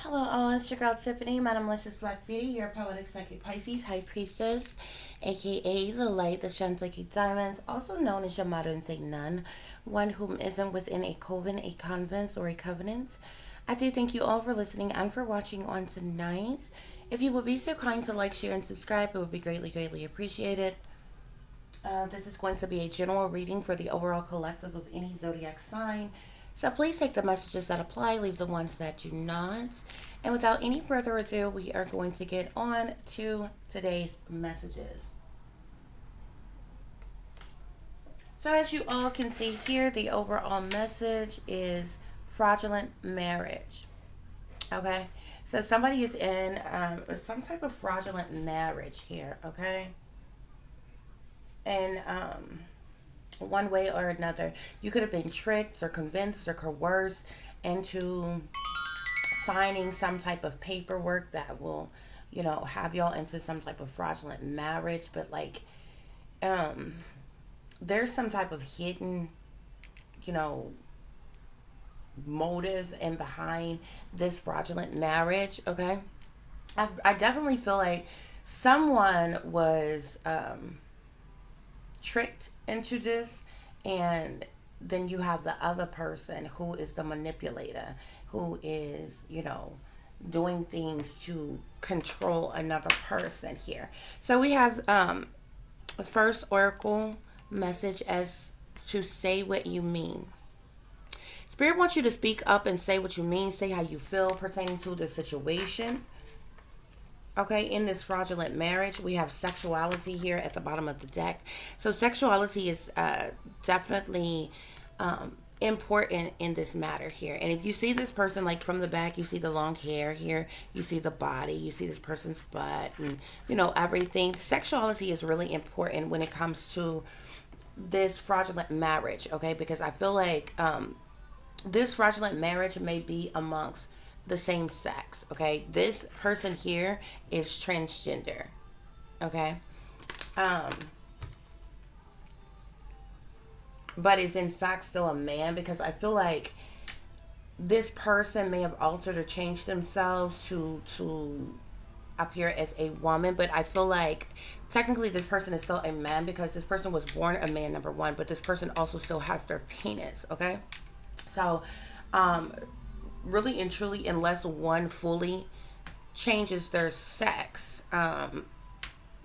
Hello, all. It's your girl Tiffany, Madam Malicious Black Beauty, your poetic psychic Pisces, High Priestess, aka the light that shines like a diamond, also known as your modern day nun, one whom isn't within a coven, a convent, or a covenant. I do thank you all for listening and for watching on tonight. If you would be so kind to like, share, and subscribe, it would be greatly, greatly appreciated. This is going to be a general reading for the overall collective of any zodiac sign. So please take the messages that apply, leave the ones that do not. And without any further ado, we are going to get on to today's messages. So as you all can see here, the overall message is fraudulent marriage. Okay? So somebody is in some type of fraudulent marriage here, okay? And one way or another, you could have been tricked or convinced or coerced into signing some type of paperwork that will, have y'all into some type of fraudulent marriage. But like, there's some type of hidden, you know, motive and behind this fraudulent marriage. Okay, I definitely feel like someone was tricked into this, and then you have the other person who is the manipulator, who is, doing things to control another person here. So we have the first oracle message as to say what you mean. Spirit wants you to speak up and say what you mean, say how you feel pertaining to the situation. Okay, in this fraudulent marriage, we have sexuality here at the bottom of the deck. So sexuality is definitely important in this matter here. And if you see this person, like from the back, you see the long hair here, you see the body, you see this person's butt, and everything. Sexuality is really important when it comes to this fraudulent marriage. Okay, because I feel like this fraudulent marriage may be amongst the same sex. Okay, this person here is transgender. Okay, but is in fact still a man, because I feel like this person may have altered or changed themselves to appear as a woman. But I feel like technically this person is still a man, because this person was born a man, number one, but this person also still has their penis. Okay, so really and truly, unless one fully changes their sex,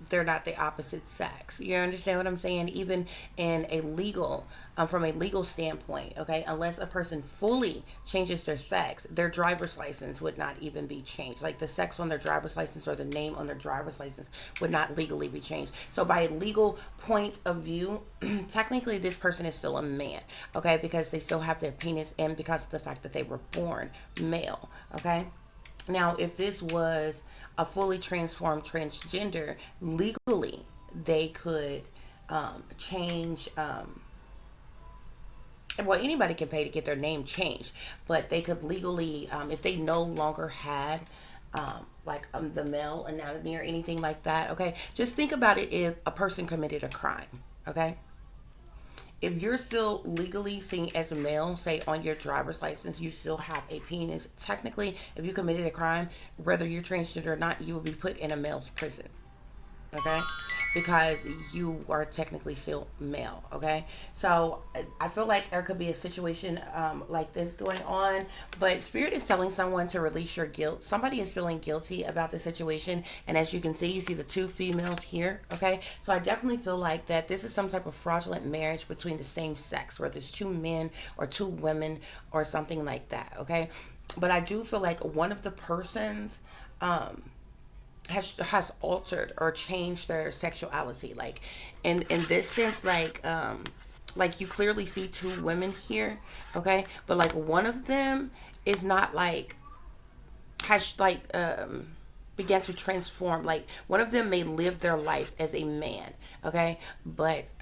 they're not the opposite sex. You understand what I'm saying? Even in a legal, from a legal standpoint, okay, unless a person fully changes their sex, their driver's license would not even be changed. Like the sex on their driver's license or the name on their driver's license would not legally be changed. So by a legal point of view, technically this person is still a man, okay, because they still have their penis, and because of the fact that they were born male, okay. Now, if this was a fully transformed transgender, legally they could change. Well, anybody can pay to get their name changed, but they could legally, if they no longer had the male anatomy or anything like that. Okay, just think about it. If a person committed a crime, okay, if you're still legally seen as a male, say on your driver's license, you still have a penis. Technically, if you committed a crime, whether you're transgender or not, you will be put in a male's prison. Okay, because you are technically still male. Okay, so I feel like there could be a situation like this going on, but Spirit is telling someone to release your guilt. Somebody is feeling guilty about the situation, and as you can see, you see the two females here. Okay, so I definitely feel like that this is some type of fraudulent marriage between the same sex, whether it's two men or two women or something like that. Okay, but I do feel like one of the persons has altered or changed their sexuality, like in this sense, like you clearly see two women here, okay, but like one of them is not like has like began to transform. Like one of them may live their life as a man, okay, but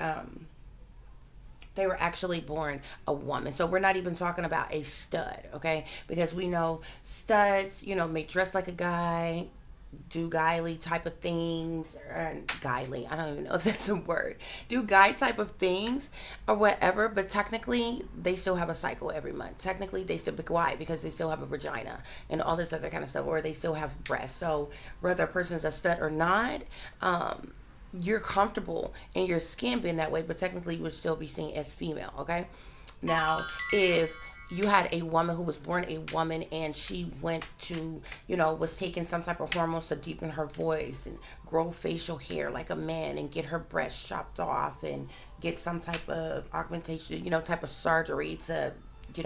they were actually born a woman. So we're not even talking about a stud, okay, because we know studs, may dress like a guy, do guily type of things, or guily, I don't even know if that's a word, do guy type of things or whatever, but technically they still have a cycle every month. Technically they still, why? Because they still have a vagina and all this other kind of stuff, or they still have breasts. So whether a person's a stud or not, you're comfortable in your skin being that way, but technically you would still be seen as female, okay? Now, if you had a woman who was born a woman and she went to, was taking some type of hormones to deepen her voice and grow facial hair like a man and get her breasts chopped off and get some type of augmentation, type of surgery to,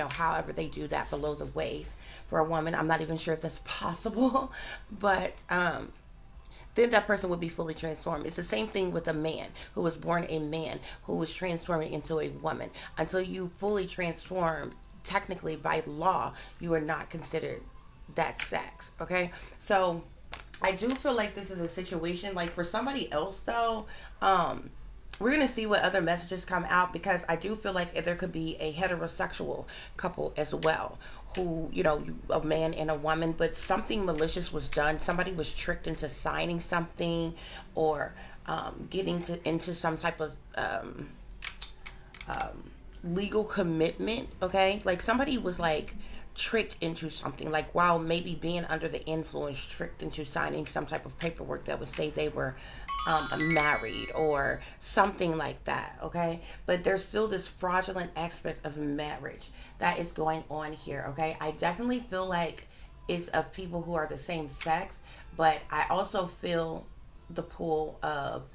however they do that below the waist for a woman. I'm not even sure if that's possible, but then that person would be fully transformed. It's the same thing with a man who was born a man who was transforming into a woman. Until you fully transform, technically by law, you are not considered that sex. Okay, so I do feel like this is a situation like for somebody else though. We're gonna see what other messages come out, because I do feel like there could be a heterosexual couple as well who, a man and a woman, but something malicious was done. Somebody was tricked into signing something, or getting into some type of legal commitment. Okay, like somebody was like tricked into something, like while maybe being under the influence, tricked into signing some type of paperwork that would say they were married or something like that. Okay, but there's still this fraudulent aspect of marriage that is going on here. Okay, I definitely feel like it's of people who are the same sex, but I also feel the pull of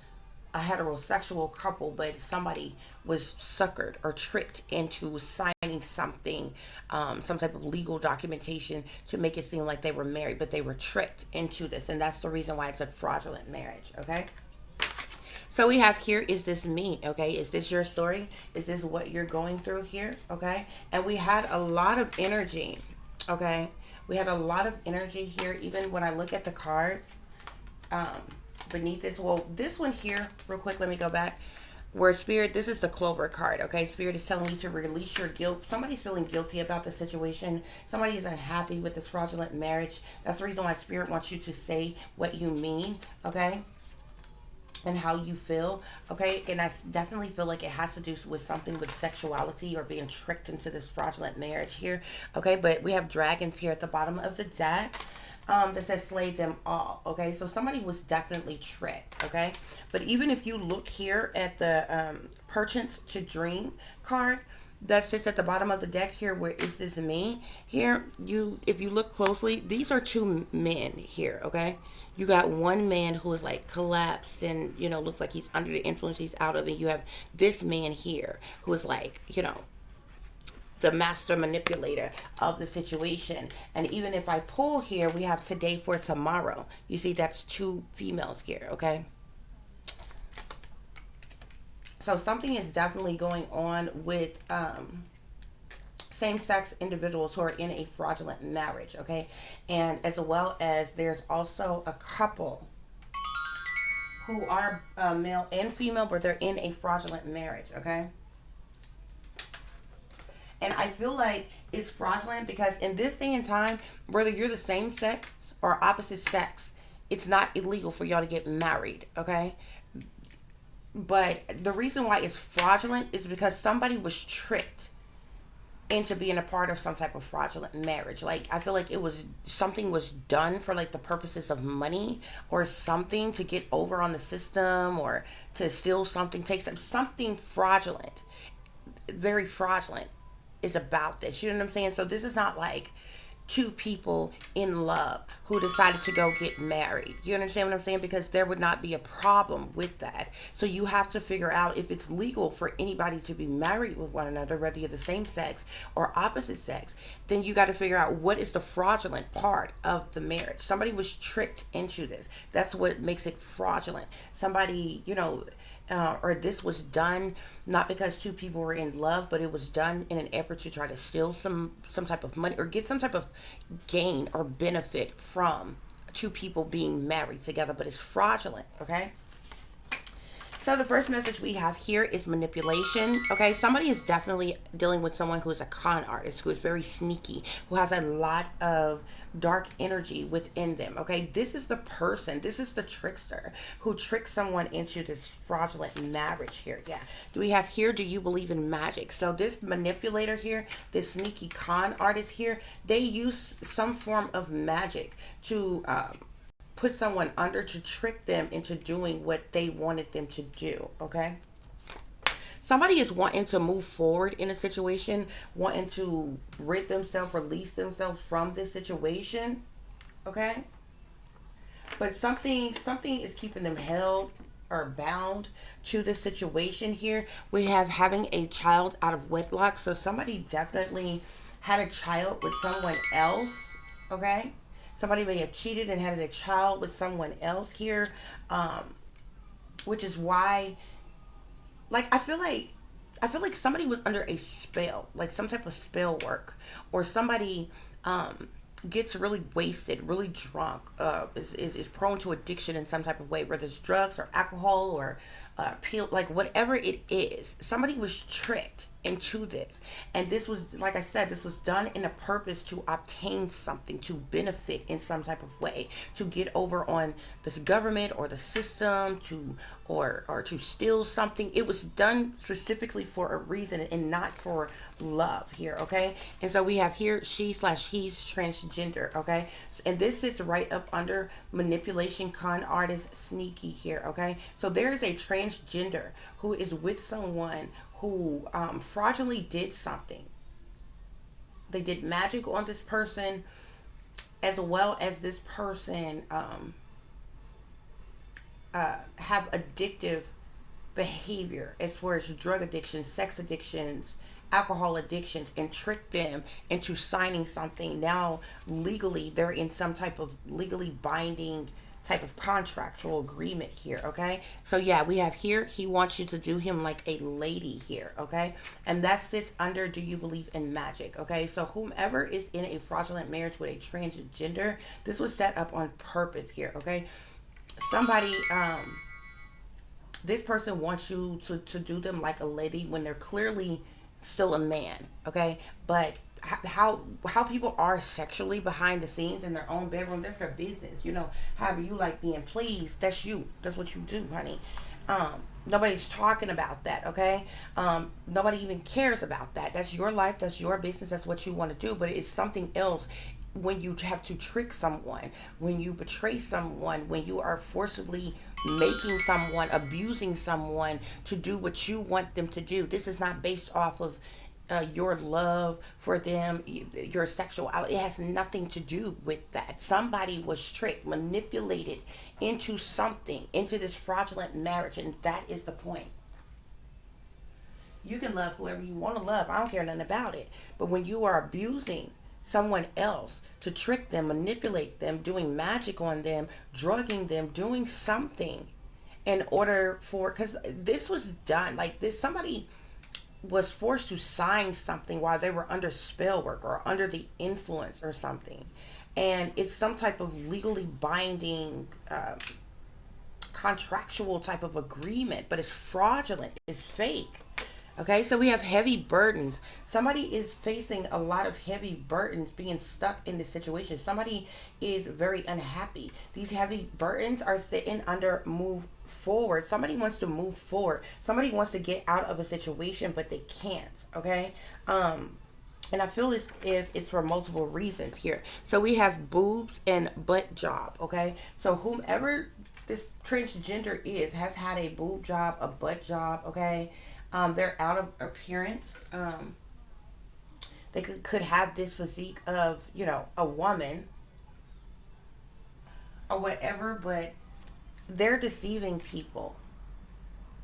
a heterosexual couple, but somebody was suckered or tricked into signing something, some type of legal documentation to make it seem like they were married, but they were tricked into this, and that's the reason why it's a fraudulent marriage. Okay, so we have here, is this me? Okay, is this your story? Is this what you're going through here? Okay, and we had a lot of energy. Okay, we had a lot of energy here. Even when I look at the cards, um, beneath this, well, this one here, real quick, let me go back. Where Spirit, this is the Clover card. Okay, Spirit is telling you to release your guilt. Somebody's feeling guilty about the situation. Somebody is unhappy with this fraudulent marriage. That's the reason why Spirit wants you to say what you mean. Okay, and how you feel. Okay, and I definitely feel like it has to do with something with sexuality or being tricked into this fraudulent marriage here. Okay, but we have dragons here at the bottom of the deck. That says slay them all. Okay, so somebody was definitely tricked. Okay, but even if you look here at the Perchance to Dream card that sits at the bottom of the deck here, where is this me here, if you look closely, these are two men here. Okay, you got one man who is like collapsed and looks like he's under the influence, he's out of it. You have this man here who is like the master manipulator of the situation. And even if I pull here, we have today for tomorrow. You see, that's two females here. Okay, so something is definitely going on with same-sex individuals who are in a fraudulent marriage. Okay, and as well as there's also a couple who are male and female, but they're in a fraudulent marriage. Okay, and I feel like it's fraudulent because in this day and time, whether you're the same sex or opposite sex, it's not illegal for y'all to get married. Okay, but the reason why it's fraudulent is because somebody was tricked into being a part of some type of fraudulent marriage. Like, I feel like something was done for like the purposes of money or something, to get over on the system or to steal something, take something fraudulent, very fraudulent is about this. You know what I'm saying? So this is not like two people in love who decided to go get married. You understand what I'm saying? Because there would not be a problem with that. So you have to figure out if it's legal for anybody to be married with one another, whether you're the same sex or opposite sex. Then you got to figure out what is the fraudulent part of the marriage. Somebody was tricked into this. That's what makes it fraudulent. Somebody, or this was done not because two people were in love, but it was done in an effort to try to steal some type of money or get some type of gain or benefit from two people being married together, but it's fraudulent. Okay, So the first message we have here is manipulation. Okay, somebody is definitely dealing with someone who is a con artist, who is very sneaky, who has a lot of dark energy within them. Okay, this is the person, this is the trickster who tricks someone into this fraudulent marriage here. Yeah. Do we have here, do you believe in magic? So this manipulator here, this sneaky con artist here, they use some form of magic to put someone under, to trick them into doing what they wanted them to do. Okay, somebody is wanting to move forward in a situation, wanting to rid themselves, release themselves from this situation. Okay, but something is keeping them held or bound to this situation here. We have having a child out of wedlock, so somebody definitely had a child with someone else. Okay, somebody may have cheated and had a child with someone else here, which is why, like, I feel like somebody was under a spell, like some type of spell work, or somebody gets really wasted, really drunk, is prone to addiction in some type of way, whether it's drugs or alcohol or pill, like whatever it is. Somebody was tricked into this, and this was, like I said, this was done in a purpose to obtain something, to benefit in some type of way, to get over on this government or the system, to or to steal something. It was done specifically for a reason and not for love here. Okay, and so we have here she/he's transgender. Okay, and this sits right up under manipulation, con artist, sneaky here. Okay, so there is a transgender who is with someone who fraudulently did something. They did magic on this person, as well as this person have addictive behavior as far as drug addictions, sex addictions, alcohol addictions, and trick them into signing something. Now legally they're in some type of legally binding type of contractual agreement here. Okay, so yeah, we have here, he wants you to do him like a lady here. Okay, and that sits under, do you believe in magic? Okay, so whomever is in a fraudulent marriage with a transgender, this was set up on purpose here. Okay, somebody this person wants you to do them like a lady when they're clearly still a man. Okay, but how people are sexually behind the scenes in their own bedroom, that's their business. You know, however you like being pleased, that's you, that's what you do, honey. Nobody's talking about that. Okay, nobody even cares about that. That's your life, that's your business, that's what you want to do. But it's something else when you have to trick someone, when you betray someone, when you are forcibly making someone, abusing someone to do what you want them to do. This is not based off of your love for them, your sexuality. It has nothing to do with that. Somebody was tricked, manipulated into something, into this fraudulent marriage, and that is the point. You can love whoever you want to love. I don't care nothing about it. But when you are abusing someone else to trick them, manipulate them, doing magic on them, drugging them, doing something in order for, because this was done like this, somebody was forced to sign something while they were under spell work or under the influence or something, and it's some type of legally binding contractual type of agreement, but it's fraudulent, it's fake. Okay, so we have heavy burdens. Somebody is facing a lot of heavy burdens, being stuck in this situation. Somebody is very unhappy. These heavy burdens are sitting under move forward. Somebody wants to move forward. Somebody wants to get out of a situation, but they can't. Okay, and I feel as if it's for multiple reasons here. So we have boobs and butt job. Okay, so whomever this transgender is has had a boob job, a butt job. Okay. They're out of appearance. They could have this physique of, you know, a woman or whatever, but they're deceiving people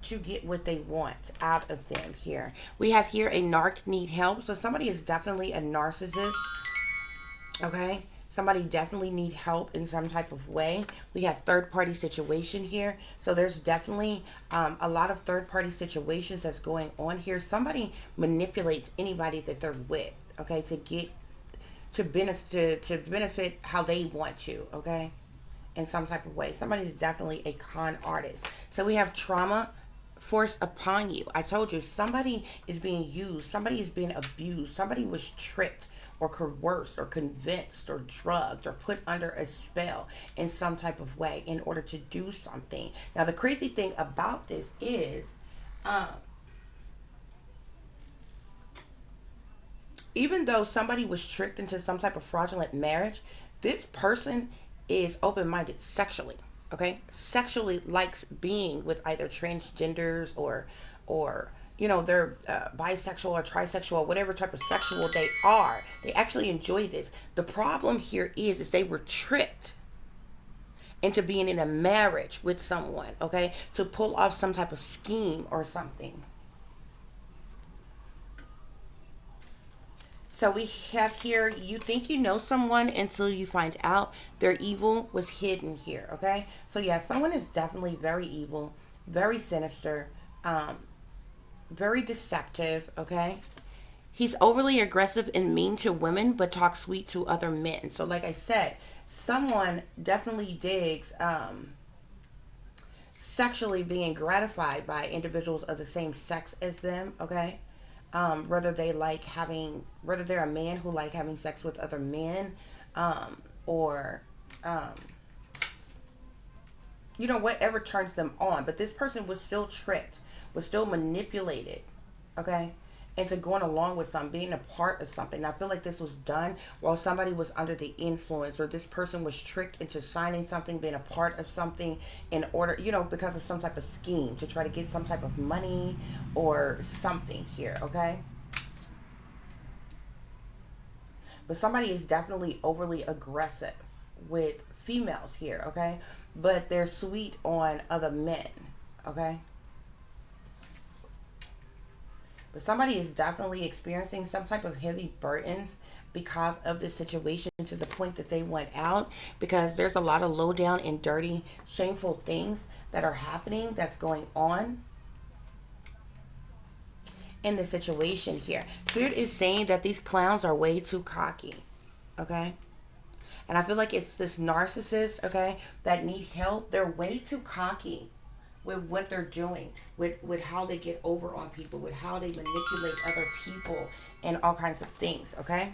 to get what they want out of them here. We have here a narc need help. So somebody is definitely a narcissist. Okay. Somebody definitely need help in some type of way. We have third party situation here. So there's definitely a lot of third party situations that's going on here. Somebody manipulates anybody that they're with, okay, to get to benefit how they want to, okay, in some type of way. Somebody's definitely a con artist. So we have trauma forced upon you. I told you somebody is being used, somebody is being abused, somebody was tricked or coerced or convinced or drugged or put under a spell in some type of way in order to do something. Now, the crazy thing about this is, um, even though somebody was tricked into some type of fraudulent marriage, this person is open minded sexually. Okay, sexually likes being with either transgenders or they're bisexual or trisexual or whatever type of sexual they are. They actually enjoy this. The problem here is they were tricked into being in a marriage with someone, okay, to pull off some type of scheme or something. So we have here, you think you know someone until you find out their evil was hidden here, okay? So yeah, someone is definitely very evil, very sinister, um, very deceptive, okay? He's overly aggressive and mean to women, but talks sweet to other men. So like I said, someone definitely digs sexually being gratified by individuals of the same sex as them, okay? Whether they're a man who like having sex with other men, or um, whatever turns them on. But this person was still tricked, was still manipulated, okay, into going along with something, being a part of something. I feel like this was done while somebody was under the influence, or this person was tricked into signing something, being a part of something in order, because of some type of scheme to try to get some type of money or something here, okay? But somebody is definitely overly aggressive with females here, okay? But they're sweet on other men, okay? But somebody is definitely experiencing some type of heavy burdens because of this situation, to the point that they went out, because there's a lot of low down and dirty, shameful things that are happening, that's going on in the situation here. Spirit is saying that these clowns are way too cocky, okay? And I feel like it's this narcissist, okay, that need help. They're way too cocky with what they're doing, with how they get over on people, with how they manipulate other people, and all kinds of things, okay?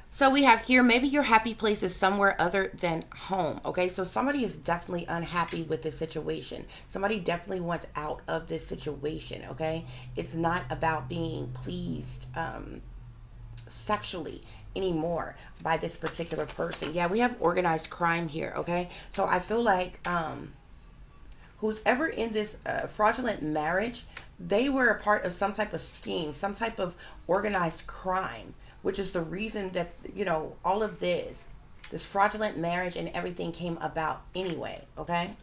So we have here, maybe your happy place is somewhere other than home, okay? So somebody is definitely unhappy with this situation. Somebody definitely wants out of this situation, okay? It's not about being pleased sexually anymore by this particular person. Yeah, we have organized crime here, okay? So I feel like who's ever in this fraudulent marriage, they were a part of some type of scheme, some type of organized crime, which is the reason that, all of this fraudulent marriage and everything came about anyway, okay?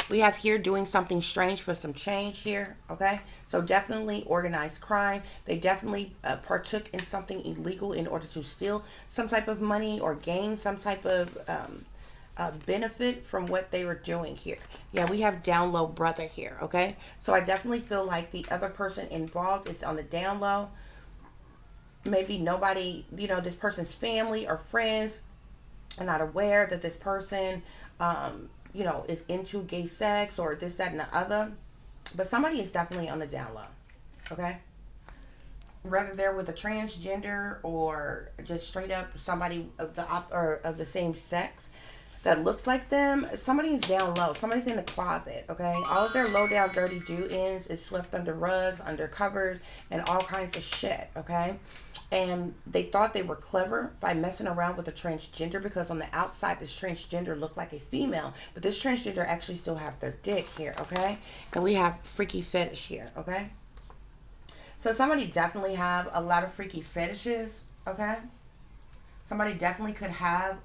We have here doing something strange for some change here, okay? So definitely organized crime. They definitely partook in something illegal in order to steal some type of money or gain some type of benefit from what they were doing here. Yeah, we have down low brother here, okay? So I definitely feel like the other person involved is on the down low. Maybe nobody, this person's family or friends are not aware that this person, is into gay sex or this, that, and the other. But somebody is definitely on the down low, okay? Whether they're with a transgender or just straight up somebody of of the same sex that looks like them, somebody's down low. Somebody's in the closet, okay? All of their low down dirty do ends is swept under rugs, under covers, and all kinds of shit, okay? And they thought they were clever by messing around with a transgender, because on the outside this transgender looked like a female, but this transgender actually still have their dick here, okay? And we have freaky fetish here, okay? So somebody definitely have a lot of freaky fetishes, okay? Somebody definitely could have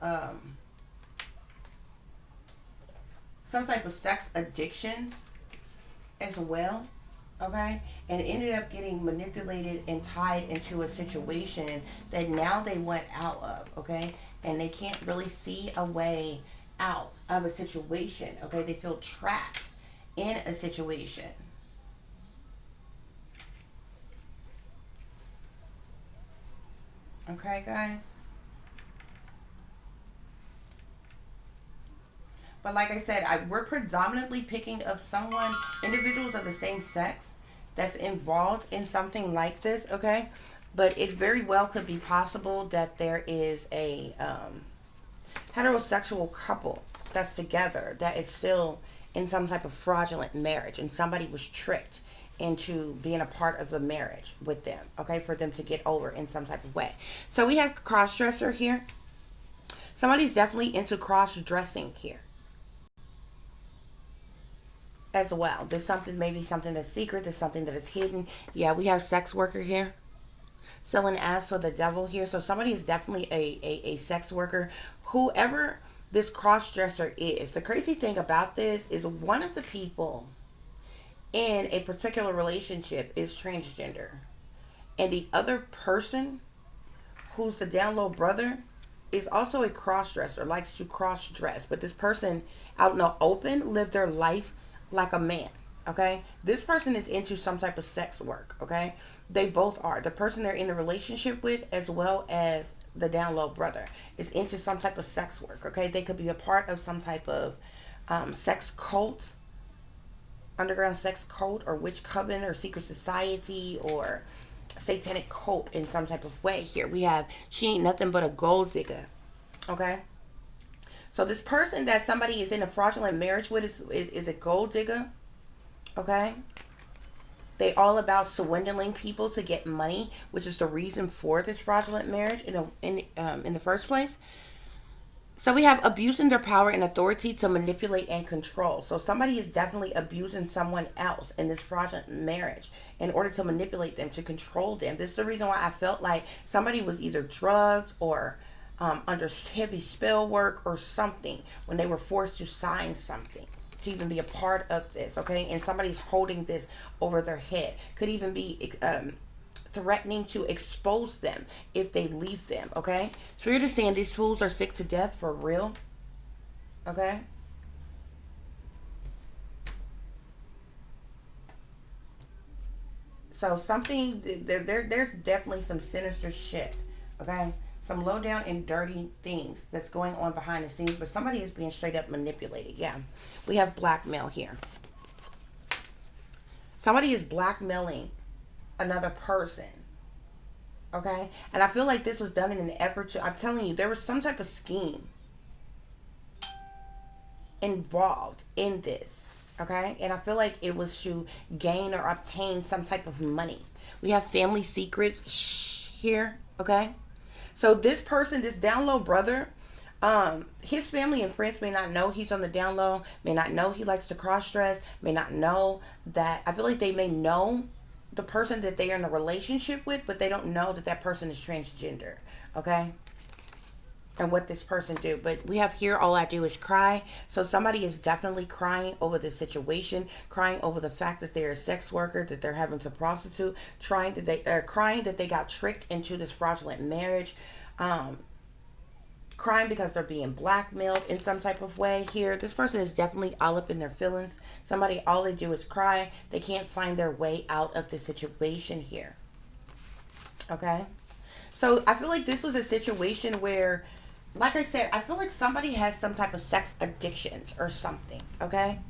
some type of sex addictions as well, okay? And ended up getting manipulated and tied into a situation that now they went out of, okay? And they can't really see a way out of a situation, okay? They feel trapped in a situation. Okay, guys? But like I said, we're predominantly picking up someone, individuals of the same sex, that's involved in something like this, okay? But it very well could be possible that there is a heterosexual couple that's together that is still in some type of fraudulent marriage, and somebody was tricked into being a part of a marriage with them, okay, for them to get over in some type of way. So we have cross-dresser here. Somebody's definitely into cross-dressing here as well. There's something, maybe something that's secret, there's something that is hidden. Yeah, we have sex worker here. Selling ass for the devil here. So somebody is definitely a sex worker. Whoever this cross-dresser is. The crazy thing about this is one of the people in a particular relationship is transgender. And the other person, who's the down low brother, is also a cross-dresser, likes to cross-dress. But this person out in the open lived their life like a man. Okay, this person is into some type of sex work. Okay, they both are. The person they're in a relationship with, as well as the down low brother, is into some type of sex work. Okay, they could be a part of some type of sex cult, underground sex cult, or witch coven, or secret society, or satanic cult in some type of way. Here we have, she ain't nothing but a gold digger. Okay, so this person that somebody is in a fraudulent marriage with is a gold digger. Okay, they all about swindling people to get money, which is the reason for this fraudulent marriage in the first place. So we have abusing their power and authority to manipulate and control. So somebody is definitely abusing someone else in this fraudulent marriage in order to manipulate them, to control them. This is the reason why I felt like somebody was either drugged or under heavy spell work or something when they were forced to sign something to even be a part of this, okay? And somebody's holding this over their head. Could even be threatening to expose them if they leave them, okay? Spirit is saying these fools are sick to death for real, okay? So something, there's definitely some sinister shit, okay? Some low down and dirty things that's going on behind the scenes, but somebody is being straight up manipulated. Yeah, we have blackmail here. Somebody is blackmailing another person, okay? And I feel like this was done in an effort to, I'm telling you, there was some type of scheme involved in this, okay? And I feel like it was to gain or obtain some type of money. We have family secrets here, okay? So this person, this down low brother, his family and friends may not know he's on the down low, may not know he likes to cross dress, may not know that. I feel like they may know the person that they are in a relationship with, but they don't know that that person is transgender, okay? And what this person do. But we have here, all I do is cry. So somebody is definitely crying over this situation, crying over the fact that they're a sex worker, that they're having to prostitute, crying that they got tricked into this fraudulent marriage, crying because they're being blackmailed in some type of way here. This person is definitely all up in their feelings. Somebody, all they do is cry. They can't find their way out of the situation here. Okay? So I feel like this was a situation where, like I said, I feel like somebody has some type of sex addictions or something, okay?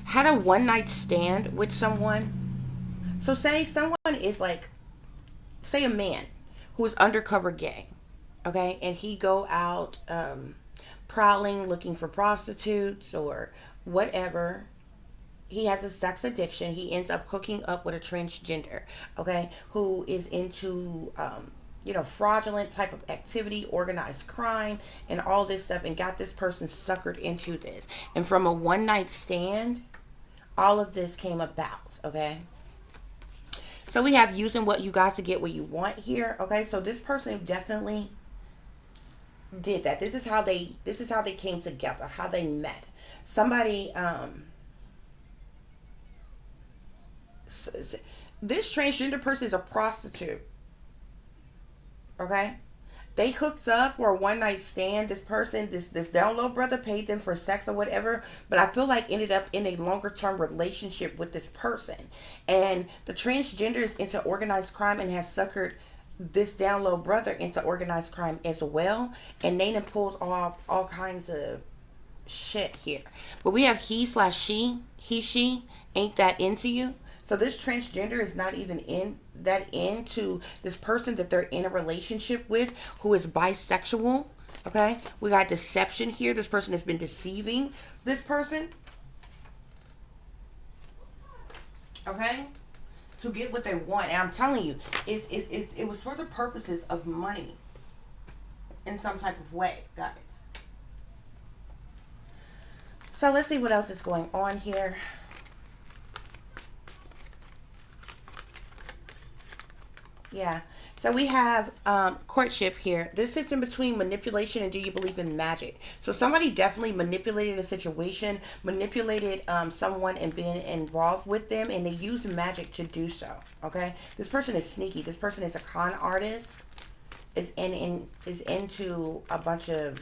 Had a one-night stand with someone. So say someone is like, say a man who is undercover gay, okay? And he go out prowling, looking for prostitutes or whatever. He has a sex addiction. He ends up hooking up with a transgender, okay? Who is into fraudulent type of activity, organized crime, and all this stuff, and got this person suckered into this. And from a one-night stand, all of this came about, okay? So we have using what you got to get what you want here, okay? So this person definitely did that. This is how they came together, how they met. Somebody, this transgender person is a prostitute. Okay, they hooked up for a one night stand. This person, this down low brother, paid them for sex or whatever. But I feel like ended up in a longer term relationship with this person. And the transgender is into organized crime and has suckered this down low brother into organized crime as well. And Nana pulls off all kinds of shit here. But we have he slash she, he, she ain't that into you. So this transgender is not even into this person that they're in a relationship with who is bisexual. Okay? We got deception here. This person has been deceiving this person. Okay? To get what they want. And I'm telling you, it was for the purposes of money in some type of way, guys. So let's see what else is going on here. Yeah. So we have courtship here. This sits in between manipulation and do you believe in magic? So somebody definitely manipulated a situation, manipulated someone and been involved with them, and they use magic to do so. Okay? This person is sneaky. This person is a con artist. Is into a bunch of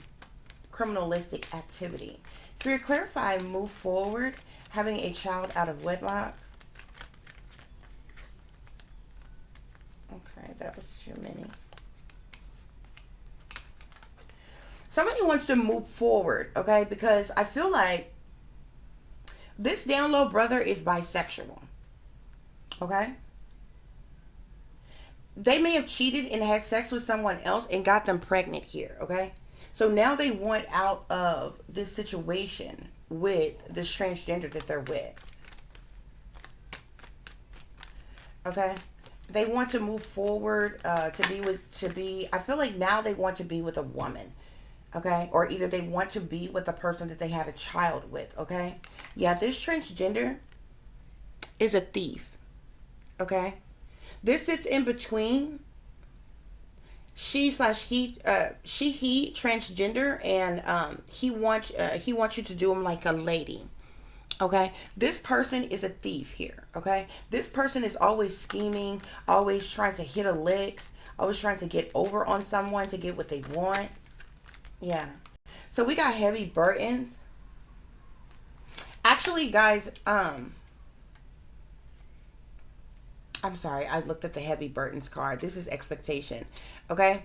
criminalistic activity. Spirit, clarify, move forward, having a child out of wedlock. Okay, that was too many. Somebody wants to move forward, okay? Because I feel like this down low brother is bisexual, okay? They may have cheated and had sex with someone else and got them pregnant here, okay? So now they want out of this situation with this transgender that they're with. Okay? They want to move forward I feel like now they want to be with a woman. Okay? Or either they want to be with the person that they had a child with. Okay? Yeah, this transgender is a thief. Okay? This sits in between she slash he transgender, and he wants you to do him like a lady. Okay, this person is a thief here. Okay, this person is always scheming, always trying to hit a lick, always trying to get over on someone to get what they want. Yeah, so we got heavy burdens. Actually, guys, I'm sorry, I looked at the heavy burdens card. This is expectation. Okay?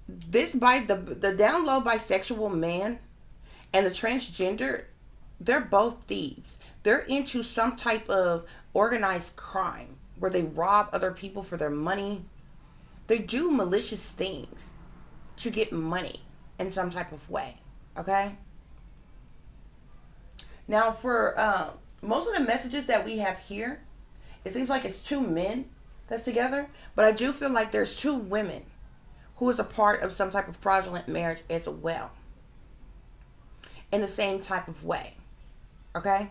This by the down low bisexual man and the transgender, they're both thieves. They're into some type of organized crime where they rob other people for their money. They do malicious things to get money in some type of way. Okay? Now for most of the messages that we have here, it seems like it's two men that's together, but I do feel like there's two women who is a part of some type of fraudulent marriage as well. In the same type of way. Okay?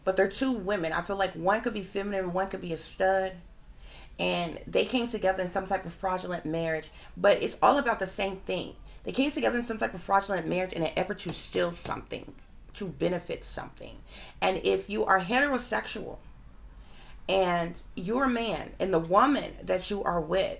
But they're two women. I feel like one could be feminine, one could be a stud. And they came together in some type of fraudulent marriage, but it's all about the same thing. They came together in some type of fraudulent marriage in an effort to steal something, to benefit something. And if you are heterosexual, and your man and the woman that you are with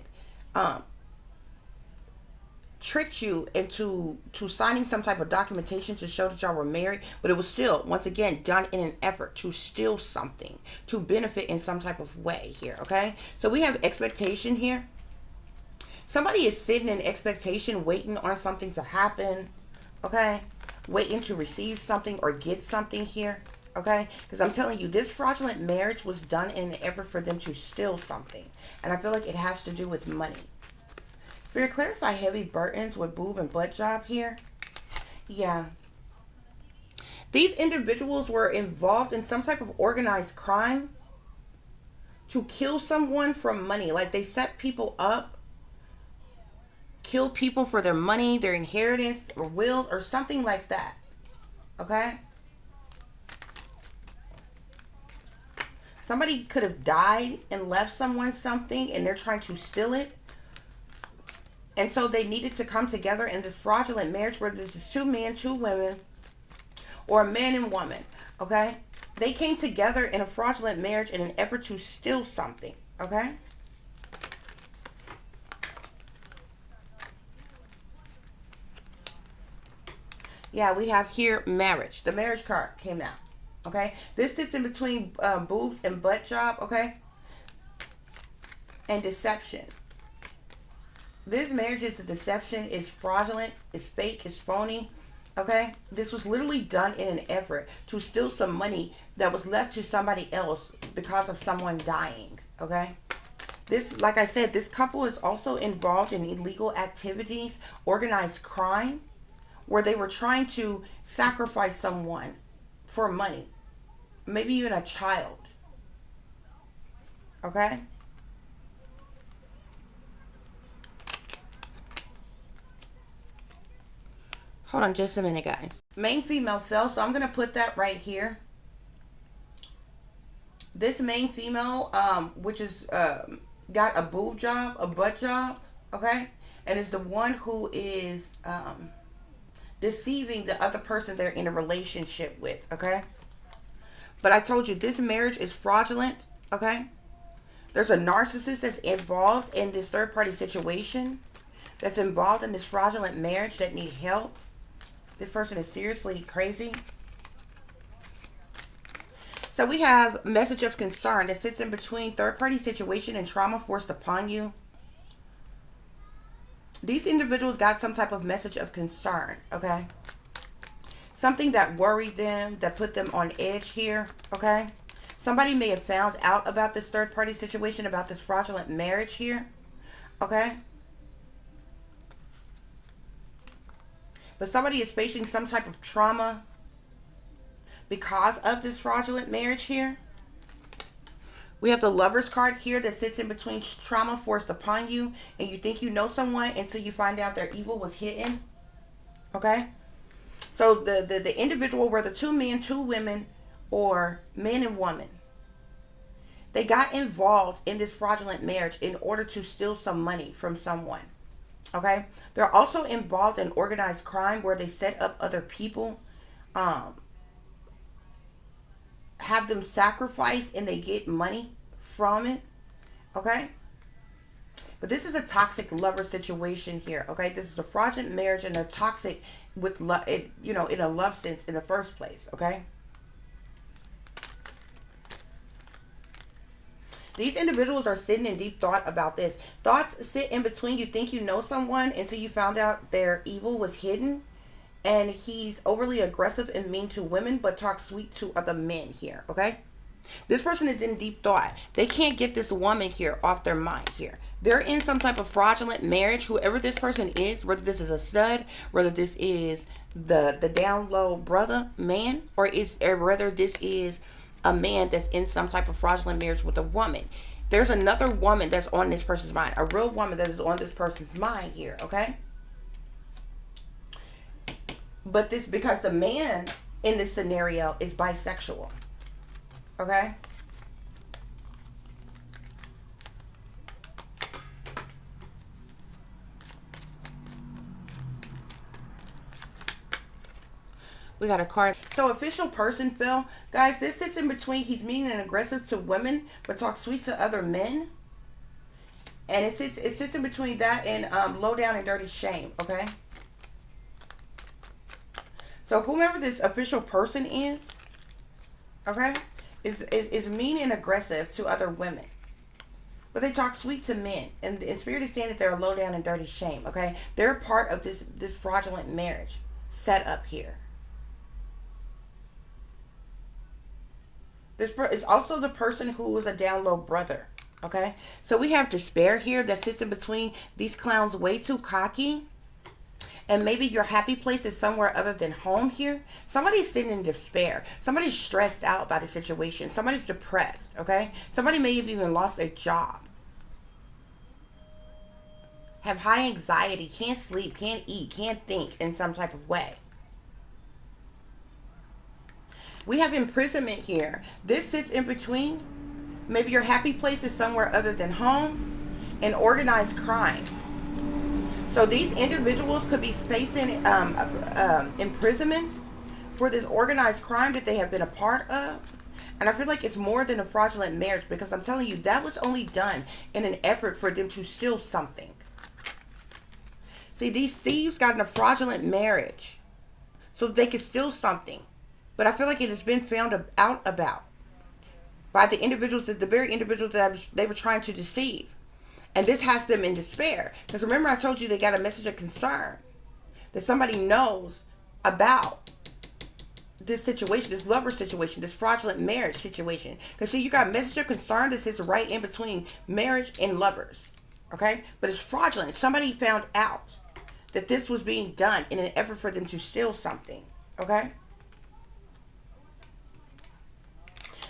tricked you into signing some type of documentation to show that y'all were married, but it was still, once again, done in an effort to steal something, to benefit in some type of way here, okay? So we have expectation here. Somebody is sitting in expectation, waiting on something to happen, okay? Waiting to receive something or get something here. Okay, because I'm telling you, this fraudulent marriage was done in an effort for them to steal something. And I feel like it has to do with money. Spirit, clarify heavy burdens with boob and butt job here. Yeah. These individuals were involved in some type of organized crime to kill someone for money. Like they set people up, kill people for their money, their inheritance, or will, or something like that. Okay? Somebody could have died and left someone something and they're trying to steal it. And so they needed to come together in this fraudulent marriage where this is two men, two women, or a man and woman. Okay? They came together in a fraudulent marriage in an effort to steal something. Okay? Yeah, we have here marriage. The marriage card came out. Okay, this sits in between boobs and butt job, okay, and deception. This marriage is the deception, is fraudulent, is fake, is phony. Okay? This was literally done in an effort to steal some money that was left to somebody else because of someone dying. Okay? This, like I said, this couple is also involved in illegal activities, organized crime, where they were trying to sacrifice someone for money, maybe even a child. Okay? Hold on just a minute, guys. Main female fell, so I'm going to put that right here. This main female, which is got a boob job, a butt job, okay? And is the one who is deceiving the other person they're in a relationship with, okay? But I told you, this marriage is fraudulent, okay? There's a narcissist that's involved in this third-party situation, that's involved in this fraudulent marriage, that need help. This person is seriously crazy. So we have message of concern that sits in between third-party situation and trauma forced upon you. These individuals got some type of message of concern, okay? Something that worried them, that put them on edge here, okay? Somebody may have found out about this third-party situation, about this fraudulent marriage here, okay? But somebody is facing some type of trauma because of this fraudulent marriage here. We have the Lover's card here that sits in between trauma forced upon you, and you think you know someone until you find out their evil was hidden. Okay? So the individual, whether two men, two women, or man and woman, they got involved in this fraudulent marriage in order to steal some money from someone. Okay? They're also involved in organized crime where they set up other people, have them sacrifice, and they get money from it. Okay? But this is a toxic lover situation here. Okay? This is a fraudulent marriage, and they're toxic with love, in a love sense in the first place. Okay? These individuals are sitting in deep thought about this. Thoughts sit in between. You think you know someone until you found out their evil was hidden. And he's overly aggressive and mean to women, but talks sweet to other men here, okay? This person is in deep thought. They can't get this woman here off their mind here. They're in some type of fraudulent marriage. Whoever this person is, whether this is a stud, whether this is the down low brother man, or whether this is a man that's in some type of fraudulent marriage with a woman. There's another woman that's on this person's mind. A real woman that is on this person's mind here, okay? But this, because the man in this scenario is bisexual. Okay? We got a card. So official person fell. Guys, this sits in between. He's mean and aggressive to women, but talks sweet to other men. And it sits in between that and low down and dirty shame. Okay? So whomever this official person is, okay, is mean and aggressive to other women. But they talk sweet to men. And in spirit is saying that they're low down and dirty shame, okay? They're part of this fraudulent marriage set up here. This is also the person who is a down low brother, okay? So we have despair here that sits in between. These clowns way too cocky. And maybe your happy place is somewhere other than home here. Somebody's sitting in despair. Somebody's stressed out by the situation. Somebody's depressed, okay? Somebody may have even lost their job. Have high anxiety, can't sleep, can't eat, can't think in some type of way. We have imprisonment here. This sits in between. Maybe your happy place is somewhere other than home and organized crime. So these individuals could be facing imprisonment for this organized crime that they have been a part of. And I feel like it's more than a fraudulent marriage, because I'm telling you, that was only done in an effort for them to steal something. See, these thieves got in a fraudulent marriage so they could steal something. But I feel like it has been found out about by the individuals, the very individuals that they were trying to deceive. And this has them in despair. Because remember, I told you they got a message of concern. That somebody knows about this situation, this lover situation, this fraudulent marriage situation. Because see, you got message of concern that sits right in between marriage and lovers. Okay? But it's fraudulent. Somebody found out that this was being done in an effort for them to steal something. Okay?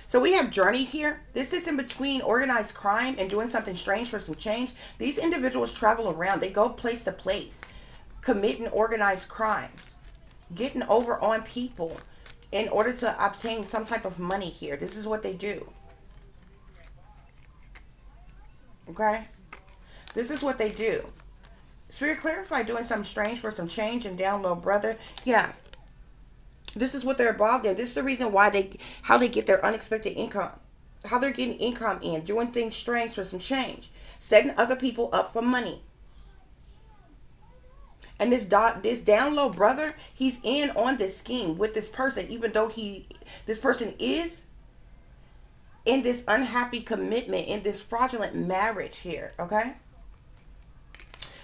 So we have journey here. This is in between organized crime and doing something strange for some change. These individuals travel around. They go place to place, committing organized crimes, getting over on people in order to obtain some type of money here. This is what they do. Okay? This is what they do. Spirit clarify doing something strange for some change and down low brother. Yeah. This is what they're involved in. This is the reason why how they get their unexpected income. How they're getting income in. Doing things strange for some change. Setting other people up for money. And this down low brother, he's in on this scheme with this person, even though this person is in this unhappy commitment, in this fraudulent marriage here, okay?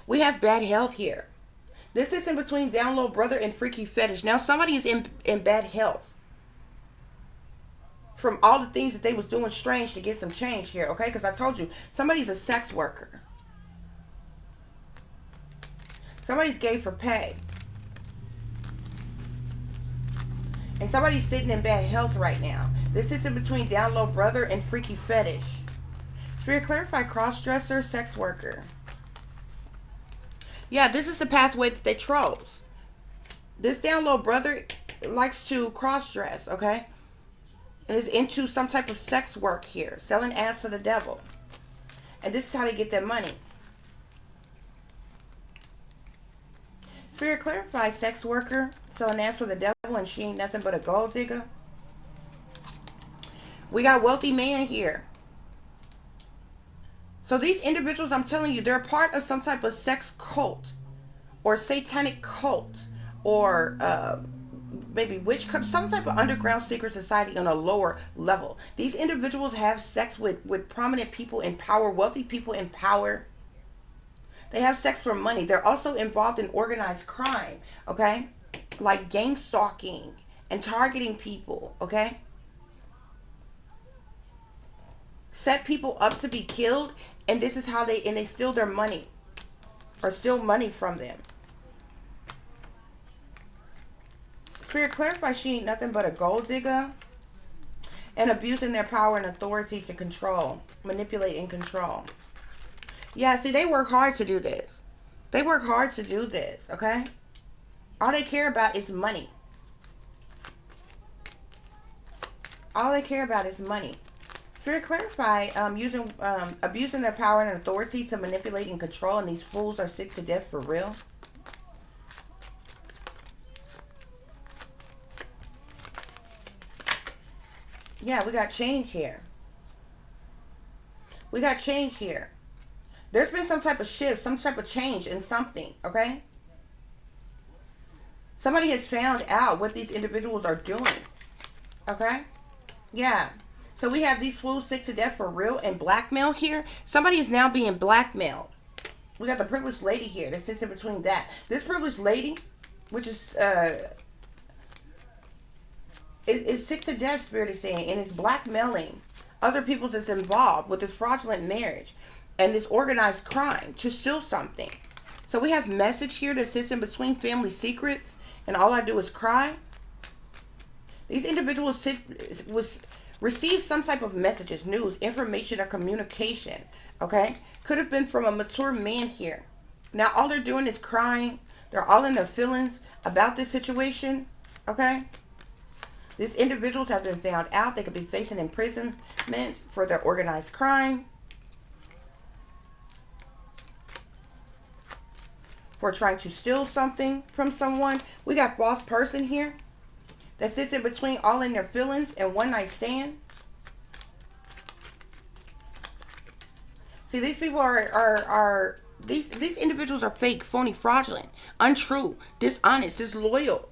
We have bad health here. This is in between down low brother and freaky fetish. Now somebody is in bad health from all the things that they was doing strange to get some change here, okay? Because I told you, somebody's a sex worker. Somebody's gay for pay. And somebody's sitting in bad health right now. This is in between down low brother and freaky fetish. Spirit clarify cross-dresser, sex worker. Yeah, this is the pathway that they chose. This down low brother likes to cross-dress, okay? And is into some type of sex work here. Selling ass to the devil. And this is how they get their money. Spirit clarify sex worker. Selling ass for the devil and she ain't nothing but a gold digger. We got wealthy man here. So these individuals, I'm telling you, they're part of some type of sex cult or satanic cult or maybe witchcraft, some type of underground secret society on a lower level. These individuals have sex with prominent people in power, wealthy people in power. They have sex for money. They're also involved in organized crime, okay? Like gang stalking and targeting people, okay? Set people up to be killed. And this is how they steal their money or steal money from them. Spirit clarify she ain't nothing but a gold digger and abusing their power and authority to control, manipulate and control. Yeah, see, they work hard to do this. They work hard to do this, okay? All they care about is money. All they care about is money. Spirit clarify abusing their power and authority to manipulate and control, and these fools are sick to death for real. Yeah, we got change here. We got change here. There's been some type of shift, some type of change in something, okay? Somebody has found out what these individuals are doing, okay? Yeah. So we have these fools sick to death for real and blackmail here. Somebody is now being blackmailed. We got the privileged lady here that sits in between that. This privileged lady, which is sick to death, Spirit is saying, and is blackmailing other people that's involved with this fraudulent marriage and this organized crime to steal something. So we have message here that sits in between family secrets, and all I do is cry. These individuals receive some type of messages, news, information, or communication, okay? Could have been from a mature man here. Now, all they're doing is crying. They're all in their feelings about this situation, okay? These individuals have been found out. They could be facing imprisonment for their organized crime, for trying to steal something from someone. We got false person here that sits in between all in their feelings and one night stand. See, these people these individuals are fake, phony, fraudulent, untrue, dishonest, disloyal,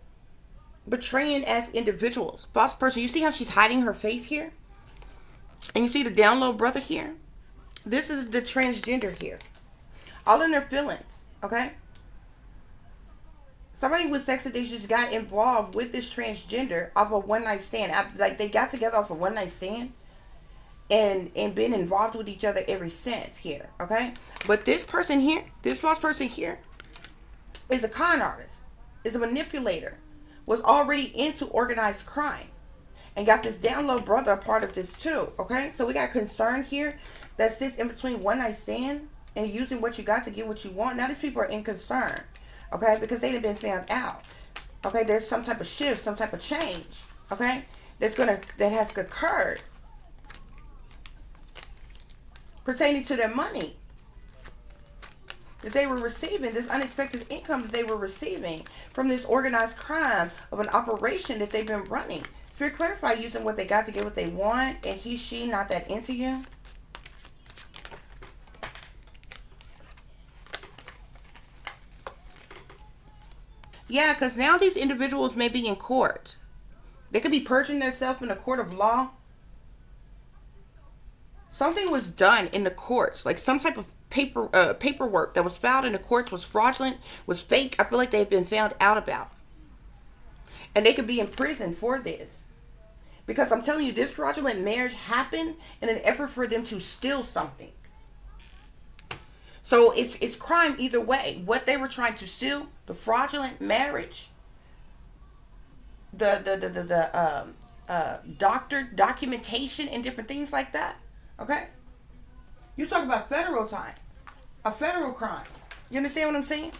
betraying as individuals. False person. You see how she's hiding her face here? And you see the down low brother here? This is the transgender here. All in their feelings, okay? Somebody with sex addiction just got involved with this transgender off a one night stand. Like they got together off a one night stand and been involved with each other ever since here. Okay, but this person here, this false person here, is a con artist, is a manipulator, was already into organized crime, and got this down low brother a part of this too. Okay, so we got concern here that sits in between one night stand and using what you got to get what you want. Now these people are in concern, okay, because they've been found out. Okay, there's some type of shift, some type of change, okay, that has occurred pertaining to their money that they were receiving, this unexpected income that they were receiving from this organized crime of an operation that they've been running. Spirit, clarify using what they got to get what they want, and he, she not that into you. Yeah, because now these individuals may be in court. They could be purging themselves in a court of law. Something was done in the courts, like some type of paperwork that was filed in the courts was fraudulent, was fake. I feel like they've been found out about. And they could be in prison for this. Because I'm telling you, this fraudulent marriage happened in an effort for them to steal something. So it's crime either way. What they were trying to steal, the fraudulent marriage, the doctored documentation and different things like that. Okay? You talk about federal time. A federal crime. You understand what I'm saying?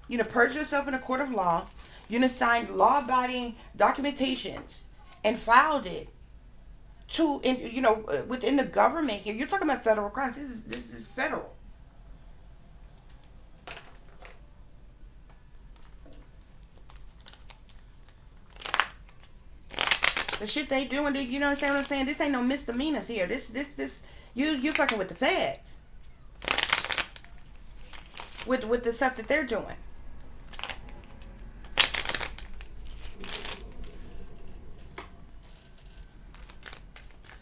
You know, purge yourself in a court of law. You signed law-abiding documentations and filed it to, within the government here. You're talking about federal crimes. This is federal. The shit they doing, you know what I'm saying? This ain't no misdemeanors here. You fucking with the feds. With the stuff that they're doing.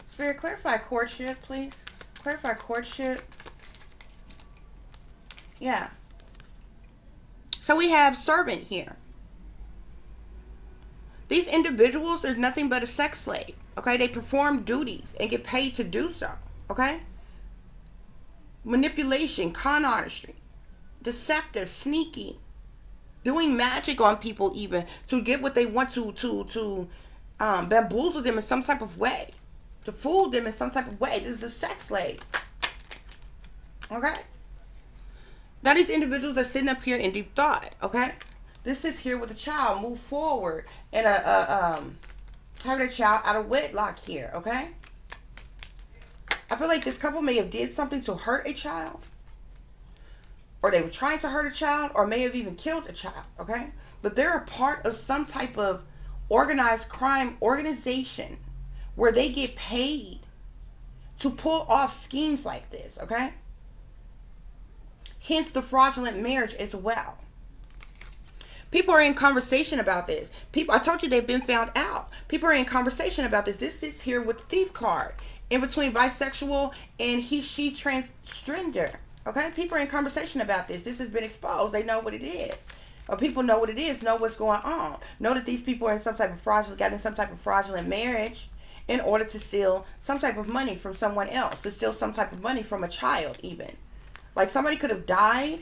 Spirit, clarify courtship, please. Clarify courtship. Yeah. So we have servant here. These individuals are nothing but a sex slave. Okay? They perform duties and get paid to do so. Okay? Manipulation, con artistry, deceptive, sneaky, doing magic on people even to get what they want to bamboozle them in some type of way, to fool them in some type of way. This is a sex slave. Okay? Now these individuals are sitting up here in deep thought. Okay? This is here with a child, move forward, and having a child out of wedlock here. Okay? I feel like this couple may have did something to hurt a child, or they were trying to hurt a child, or may have even killed a child. Okay? But they're a part of some type of organized crime organization where they get paid to pull off schemes like this. Okay? Hence the fraudulent marriage as well. People are in conversation about this. I told you they've been found out. People are in conversation about this. This sits here with the thief card. In between bisexual and he, she, transgender. Okay? People are in conversation about this. This has been exposed. They know what it is. Or people know what it is, know what's going on. Know that these people are in some type of fraudulent marriage in order to steal some type of money from someone else. To steal some type of money from a child even. Like somebody could have died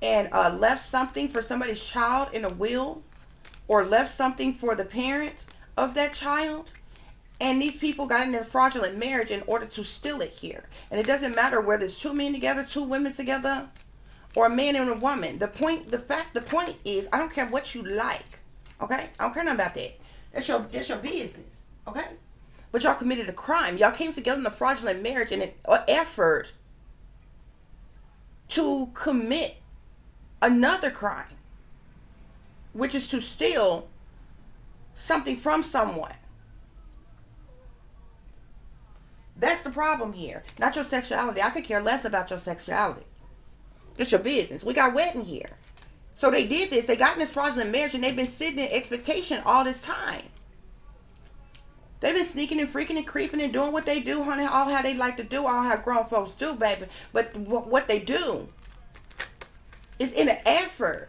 and left something for somebody's child in a will, or left something for the parent of that child, and these people got into a fraudulent marriage in order to steal it here. And it doesn't matter whether it's two men together, two women together, or a man and a woman. The point is, I don't care what you like, okay? I don't care nothing about that. That's your business, okay? But y'all committed a crime. Y'all came together in a fraudulent marriage in an effort to commit another crime, which is to steal something from someone. That's the problem here. Not your sexuality. I could care less about your sexuality. It's your business. We got wedding here. So they did this. They got in this fraudulent marriage and they've been sitting in expectation all this time. They've been sneaking and freaking and creeping and doing what they do, honey. All how they like to do. All how grown folks do, baby. But what they do is in an effort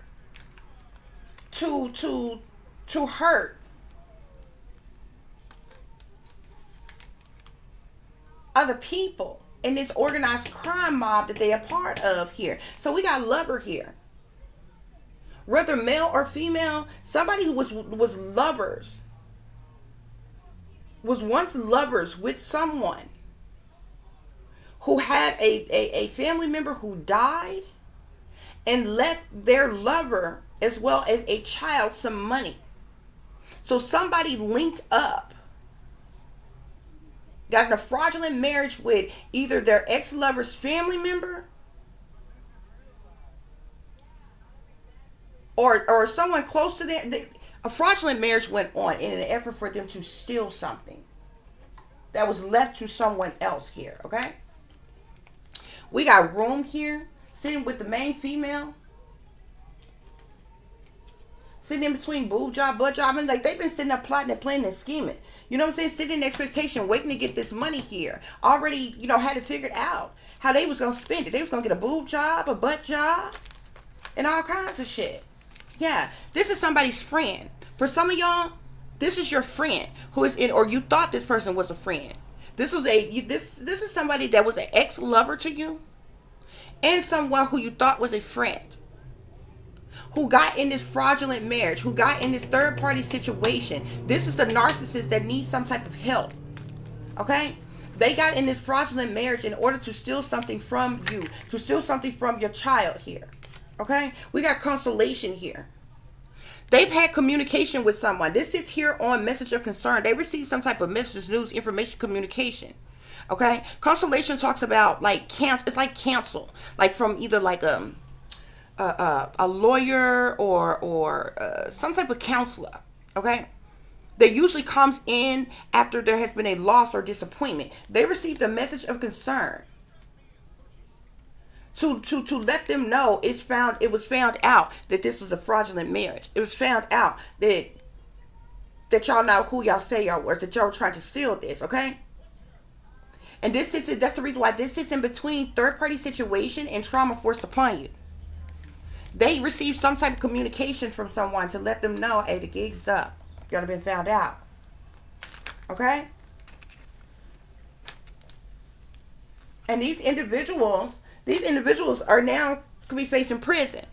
to to to hurt other people in this organized crime mob that they are part of here. So we got lover here. Whether male or female, somebody who was lovers, was once lovers with someone who had a family member who died and left their lover as well as a child some money. So somebody linked up, got in a fraudulent marriage with either their ex-lover's family member or someone close to them. A fraudulent marriage went on in an effort for them to steal something that was left to someone else here, okay? We got room here, sitting with the main female, sitting in between boob job, butt job, and like they've been sitting up plotting and planning and scheming. You know what I'm saying? Sitting in expectation, waiting to get this money here. Already, had it figured out how they was gonna spend it. They was gonna get a boob job, a butt job, and all kinds of shit. Yeah, this is somebody's friend. For some of y'all, this is your friend who is in, or you thought this person was a friend. This is somebody that was an ex-lover to you, and someone who you thought was a friend, who got in this fraudulent marriage, who got in this third-party situation. This is the narcissist that needs some type of help. Okay? They got in this fraudulent marriage in order to steal something from you, to steal something from your child here. Okay? We got consolation here. They've had communication with someone. This is here on message of concern. They received some type of message, news, information, communication. Okay? Consolation talks about like cancel. It's like cancel, like from either like a lawyer or some type of counselor. Okay? That usually comes in after there has been a loss or disappointment. They received a message of concern to let them know it was found out that this was a fraudulent marriage. It was found out that y'all know who y'all say y'all were, that y'all were trying to steal this, okay? And that's the reason why this sits in between third-party situation and trauma forced upon you. They received some type of communication from someone to let them know, hey, the gig's up. Y'all have been found out. Okay? And these individuals are now could be facing prison.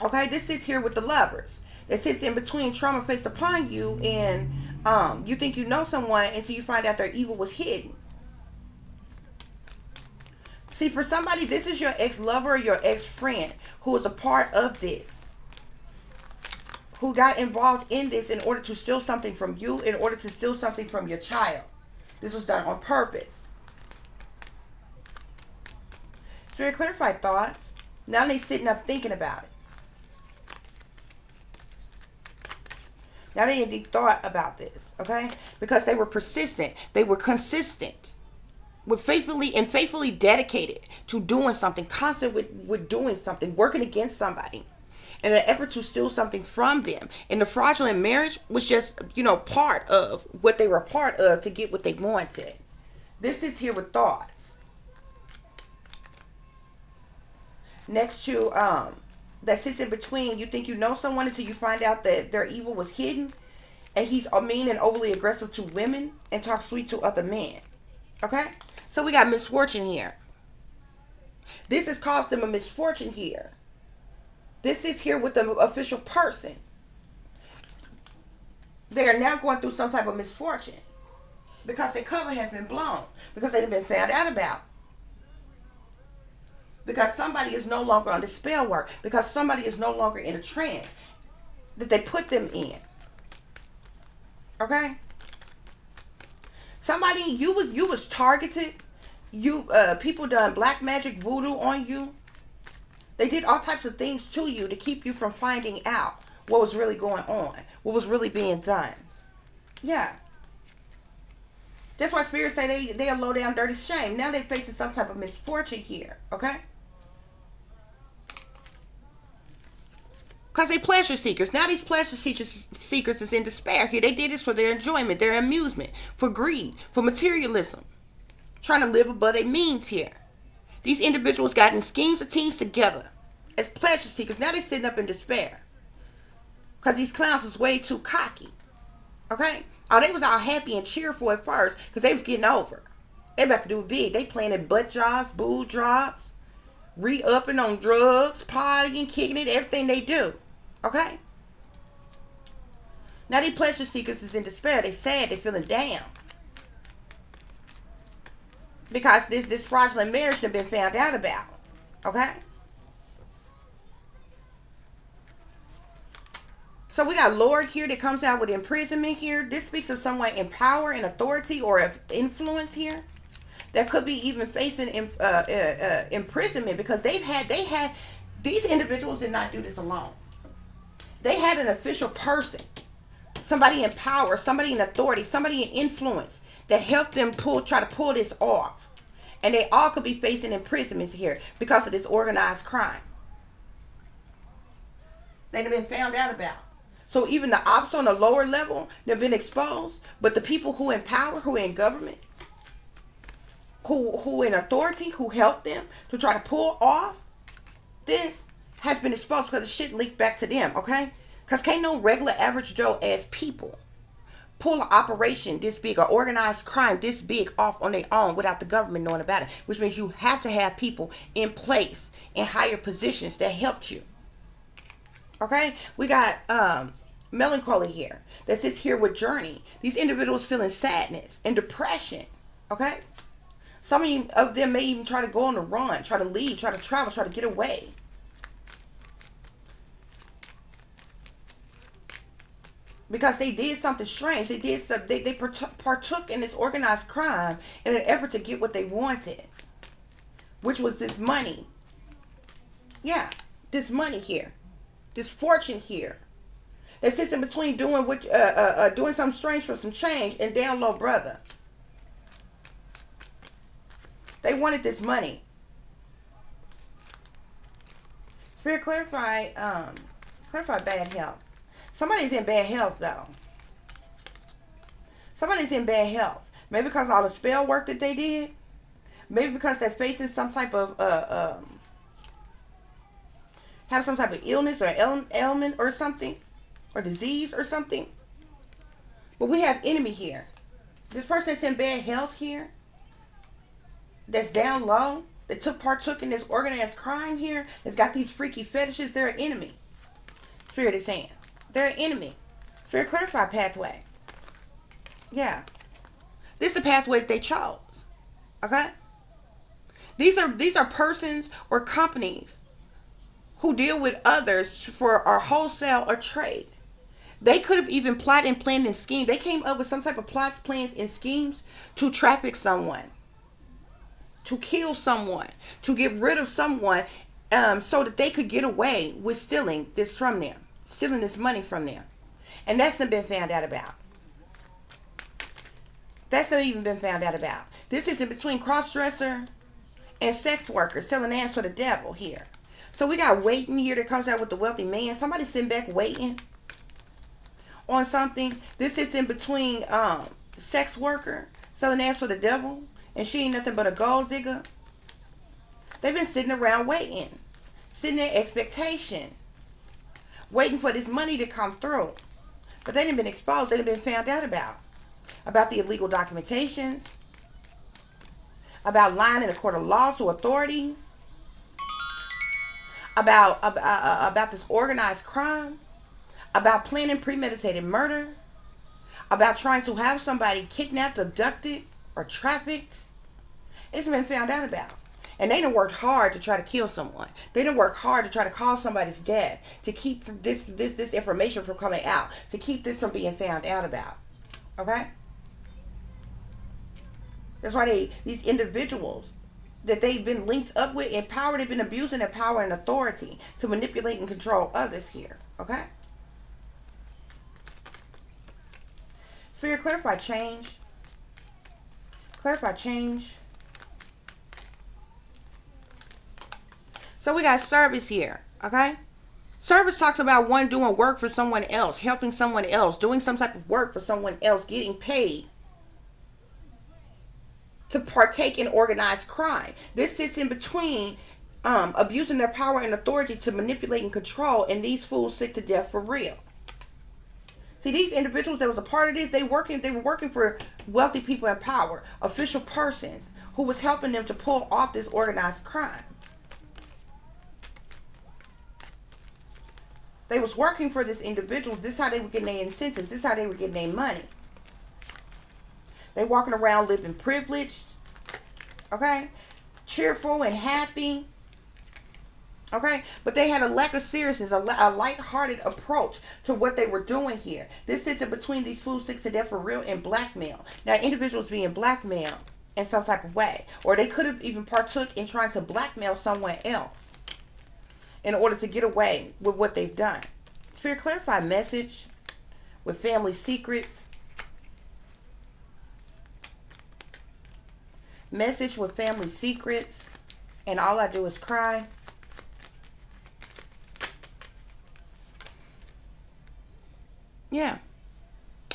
Okay? This sits here with the lovers. That sits in between trauma faced upon you and you think you know someone until you find out their evil was hidden. See, for somebody, this is your ex-lover or your ex-friend who is a part of this, who got involved in this in order to steal something from you, in order to steal something from your child. This was done on purpose. Spirit clarified thoughts. Now they sitting up thinking about it. Now they indeed thought about this, okay? Because they were persistent. They were consistent. Faithfully dedicated to doing something, constant with doing something, working against somebody in an effort to steal something from them. And the fraudulent marriage was just, part of what they were a part of to get what they wanted. This is here with thoughts. Next to, that sits in between, you think you know someone until you find out that their evil was hidden. And he's mean and overly aggressive to women and talks sweet to other men. Okay? So we got misfortune here. This has caused them a misfortune here. This is here with the official person. They are now going through some type of misfortune because their cover has been blown, because they've been found out about, because somebody is no longer under spell work, because somebody is no longer in a trance that they put them in. Okay? Somebody, you was targeted. People done black magic voodoo on you. They did all types of things to you to keep you from finding out what was really going on, what was really being done. Yeah. That's why spirits say they are low down dirty shame. Now they're facing some type of misfortune here. Okay? Because they pleasure seekers. Now these pleasure seekers is in despair here. They did this for their enjoyment, their amusement, for greed, for materialism. Trying to live above their means here. These individuals got in schemes of teams together as pleasure seekers. Now they're sitting up in despair. Because these clowns was way too cocky. Okay? Oh, they was all happy and cheerful at first because they was getting over. They about to do it big. They planning butt jobs, boob jobs, re-upping on drugs, partying, kicking it, everything they do. Okay? Now these pleasure seekers is in despair. They sad. They feeling down. Because this fraudulent marriage have been found out about. Okay? So we got Lord here that comes out with imprisonment here. This speaks of someone in power and authority or of influence here. That could be even facing imprisonment because they had these individuals did not do this alone. They had an official person, somebody in power, somebody in authority, somebody in influence that helped them try to pull this off. And they all could be facing imprisonments here because of this organized crime. They've been found out about. So even the ops on the lower level, they've been exposed. But the people who in power, who in government, who in authority, who helped them to try to pull off this has been exposed because the shit leaked back to them, okay? Because can't no regular average Joe as people pull an operation this big or organized crime this big off on their own without the government knowing about it. Which means you have to have people in place in higher positions that helped you. Okay? We got melancholy here that sits here with journey. These individuals feeling sadness and depression. Okay? Some of them may even try to go on the run, try to leave, try to travel, try to get away. Because they did something strange. They partook in this organized crime in an effort to get what they wanted. Which was this money. Yeah, this money here. This fortune here. That sits in between doing doing something strange for some change and down low brother. They wanted this money. Spirit clarify bad health. Somebody's in bad health though. Somebody's in bad health. Maybe because of all the spell work that they did. Maybe because they're facing some type of have some type of illness or ailment or something. Or disease or something. But we have enemy here. This person that's in bad health here. That's down low. That partook in this organized crime here. That's got these freaky fetishes. They're an enemy. Spirit is saying. They're an enemy. Spirit clarify pathway. Yeah. This is the pathway that they chose. Okay? These are persons or companies who deal with others for our wholesale or trade. They could have even plotted and planned and schemed. They came up with some type of plots, plans, and schemes to traffic someone, to kill someone, to get rid of someone, so that they could get away with stealing this from them, stealing this money from them. And that's not been found out about. That's not even been found out about. This is in between cross-dresser and sex workers selling ass for the devil here. So we got waiting here that comes out with the wealthy man. Somebody sitting back waiting on something. This is in between sex worker selling ass for the devil, and she ain't nothing but a gold digger. They've been sitting around waiting, sitting in expectation, waiting for this money to come through. But they didn't been exposed. They didn't been found out about the illegal documentations, about lying in a court of law to authorities, about this organized crime, about planning premeditated murder, about trying to have somebody kidnapped, abducted, or trafficked. It's been found out about. And they done worked hard to try to kill someone. They done worked hard to try to cause somebody's death, to keep this information from coming out, to keep this from being found out about. Okay? That's why these individuals that they've been linked up with in power, they've been abusing their power and authority to manipulate and control others here. Okay? Spirit, clarify change. Clarify change. So we got service here. Okay? Service talks about one doing work for someone else, helping someone else, doing some type of work for someone else, getting paid to partake in organized crime. This sits in between abusing their power and authority to manipulate and control, and these fools sick to death for real. See, these individuals that was a part of this, they were working for wealthy people in power, official persons who was helping them to pull off this organized crime. They was working for this individual. This is how they were getting their incentives. This is how they were getting their money. They walking around living privileged, okay, cheerful and happy, okay, but they had a lack of seriousness, a light-hearted approach to what they were doing here. This sits in between these fools sick to death for real and blackmail. Now, individuals being blackmailed in some type of way, or they could have even partook in trying to blackmail someone else in order to get away with what they've done. Spirit, clarify message with family secrets. Message with family secrets. And all I do is cry. Yeah.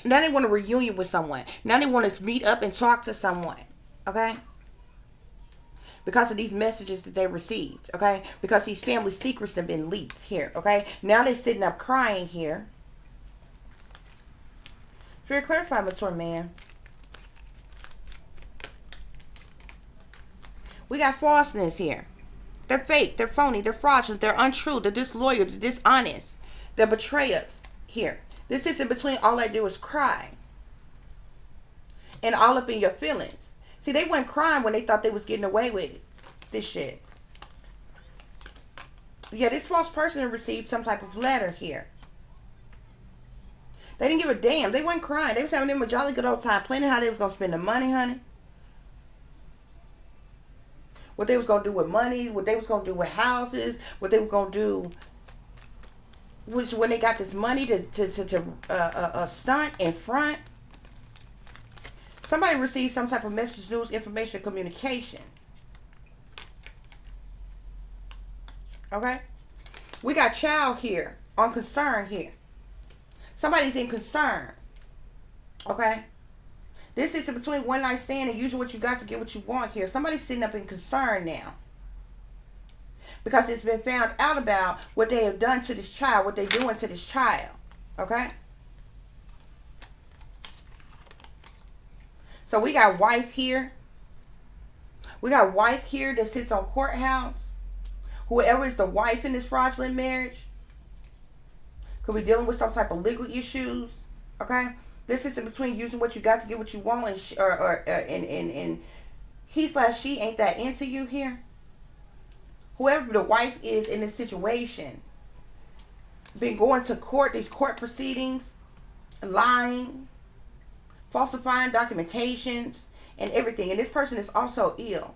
Now they want a reunion with someone. Now they want to meet up and talk to someone. Okay? Because of these messages that they received. Okay? Because these family secrets have been leaked here. Okay? Now they're sitting up crying here. Very clarify, mature man. We got falseness here. They're fake. They're phony. They're fraudulent. They're untrue. They're disloyal. They're dishonest. They're betrayers here. This is in between. All I do is cry. And all up in your feelings. See, they weren't crying when they thought they was getting away with it. This shit. Yeah, this false person received some type of letter here. They didn't give a damn. They weren't crying. They was having them a jolly good old time, planning how they was going to spend the money, honey. What they was going to do with money, what they was going to do with houses, what they were going to do, which when they got this money to stunt in front. Somebody received some type of message, news, information, communication. Okay? We got child here, on concern here. Somebody's in concern. Okay? This is in between one night stand and usually what you got to get what you want here. Somebody's sitting up in concern now. Because it's been found out about what they have done to this child, what they're doing to this child. Okay? So we got wife here. We got wife here that sits on courthouse. Whoever is the wife in this fraudulent marriage could be dealing with some type of legal issues. Okay? This is in between using what you got to get what you want, and he/she ain't that into you here. Whoever the wife is in this situation, been going to court, these court proceedings, lying, falsifying documentations, and everything. And this person is also ill.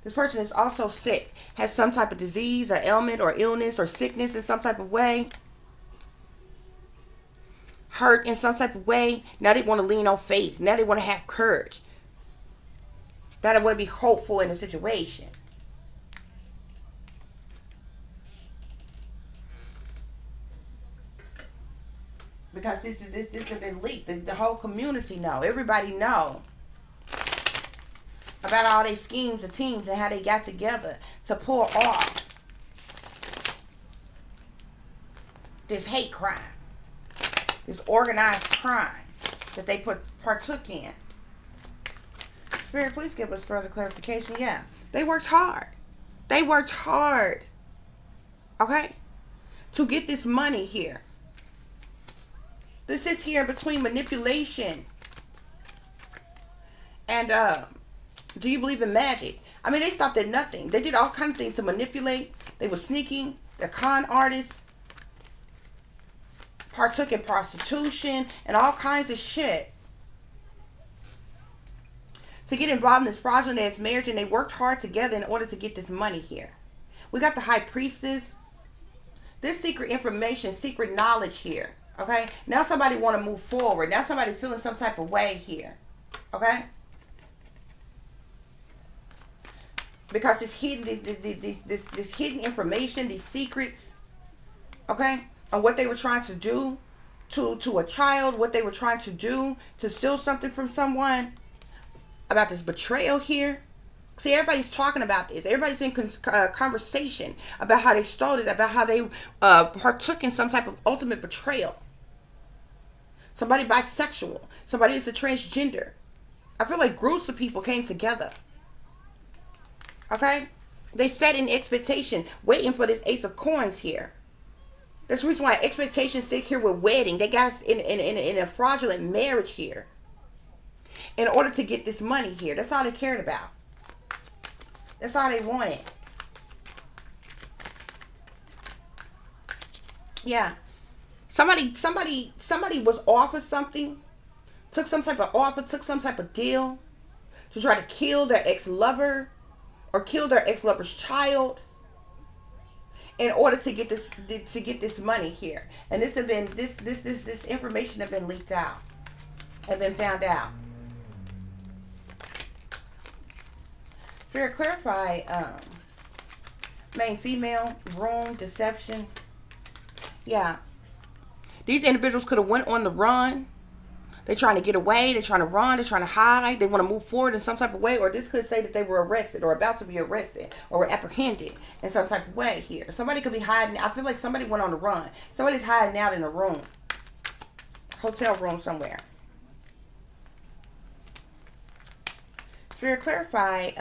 This person is also sick, has some type of disease or ailment or illness or sickness in some type of way. Hurt in some type of way. Now they want to lean on faith. Now they want to have courage. Now they want to be hopeful in the situation. Because this has been leaked. The whole community know. Everybody know about all their schemes and teams and how they got together to pull off this hate crime. This organized crime that they partook in. Spirit, please give us further clarification. Yeah, they worked hard. They worked hard. Okay? To get this money here. This is here between manipulation and do you believe in magic? I mean, they stopped at nothing. They did all kinds of things to manipulate. They were sneaking. They're con artists. Partook in prostitution and all kinds of shit to get involved in this fraudulent marriage, and they worked hard together in order to get this money here. We got the high priestess. This secret information, secret knowledge here. Okay? Now somebody want to move forward. Now somebody feeling some type of way here. Okay? Because it's hidden, this hidden information, these secrets. Okay? On what they were trying to do to a child, what they were trying to do to steal something from someone, about this betrayal here. See, everybody's talking about this. Everybody's in conversation about how they stole it, about how they partook in some type of ultimate betrayal. somebody bisexual, somebody is a transgender. I feel like groups of people came together. Okay? They set an expectation, waiting for this Ace of Coins here. That's the reason why expectations sit here with wedding. They got in a fraudulent marriage here. In order to get this money here. That's all they cared about. That's all they wanted. Yeah. Somebody was offered something. Took some type of offer, took some type of deal to try to kill their ex-lover or kill their ex-lover's child in order to get this money here. And this information have been leaked out. Have been found out. Spirit clarify main female, room, deception. Yeah. These individuals could have went on the run. They're trying to get away. They're trying to run. They're trying to hide. They want to move forward in some type of way. Or this could say that they were arrested or about to be arrested or were apprehended in some type of way here. Somebody could be hiding. I feel like somebody went on the run. Somebody's hiding out in a room. Hotel room somewhere. Spirit clarify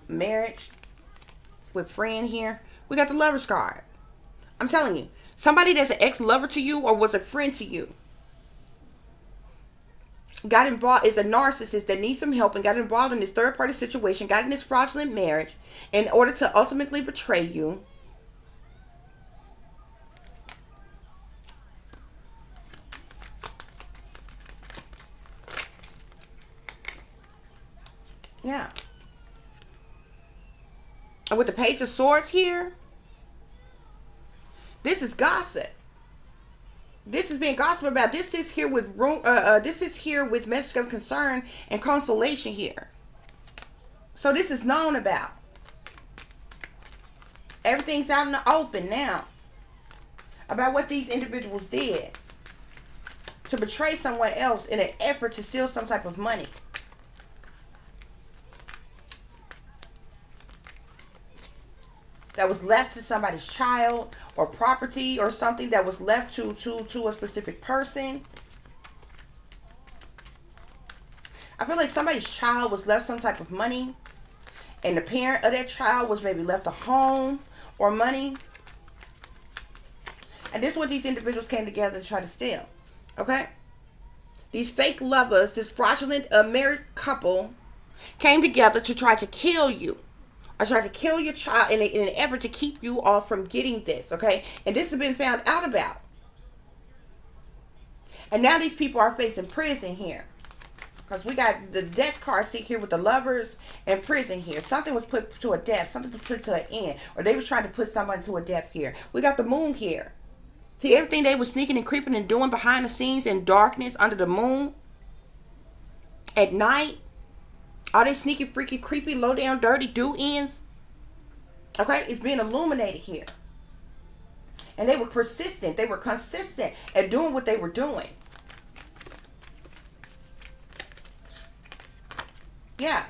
marriage with friend here. We got the Lover's card. I'm telling you. Somebody that's an ex-lover to you or was a friend to you. Got involved, is a narcissist that needs some help and got involved in this third party situation, got in this fraudulent marriage in order to ultimately betray you. Yeah. And with the Page of Swords here, this is gossip. This is being gossiped about. This is here with this is here with message of concern and consolation here. So this is known about. Everything's out in the open now about what these individuals did to betray someone else in an effort to steal some type of money. That was left to somebody's child or property or something that was left to a specific person. I feel like somebody's child was left some type of money and the parent of that child was maybe left a home or money. And this is what these individuals came together to try to steal. Okay? These fake lovers, this fraudulent married couple came together to try to kill you. I tried to kill your child in an effort to keep you off from getting this, okay? And this has been found out about. And now these people are facing prison here. Because we got the death card sit here with the lovers and prison here. Something was put to a death. Something was put to an end. Or they was trying to put someone to a death here. We got the moon here. See, everything they was sneaking and creeping and doing behind the scenes in darkness under the moon. At night. All these sneaky, freaky, creepy, low down, dirty do-ins. Okay, it's being illuminated here. And they were persistent. They were consistent at doing what they were doing. Yeah.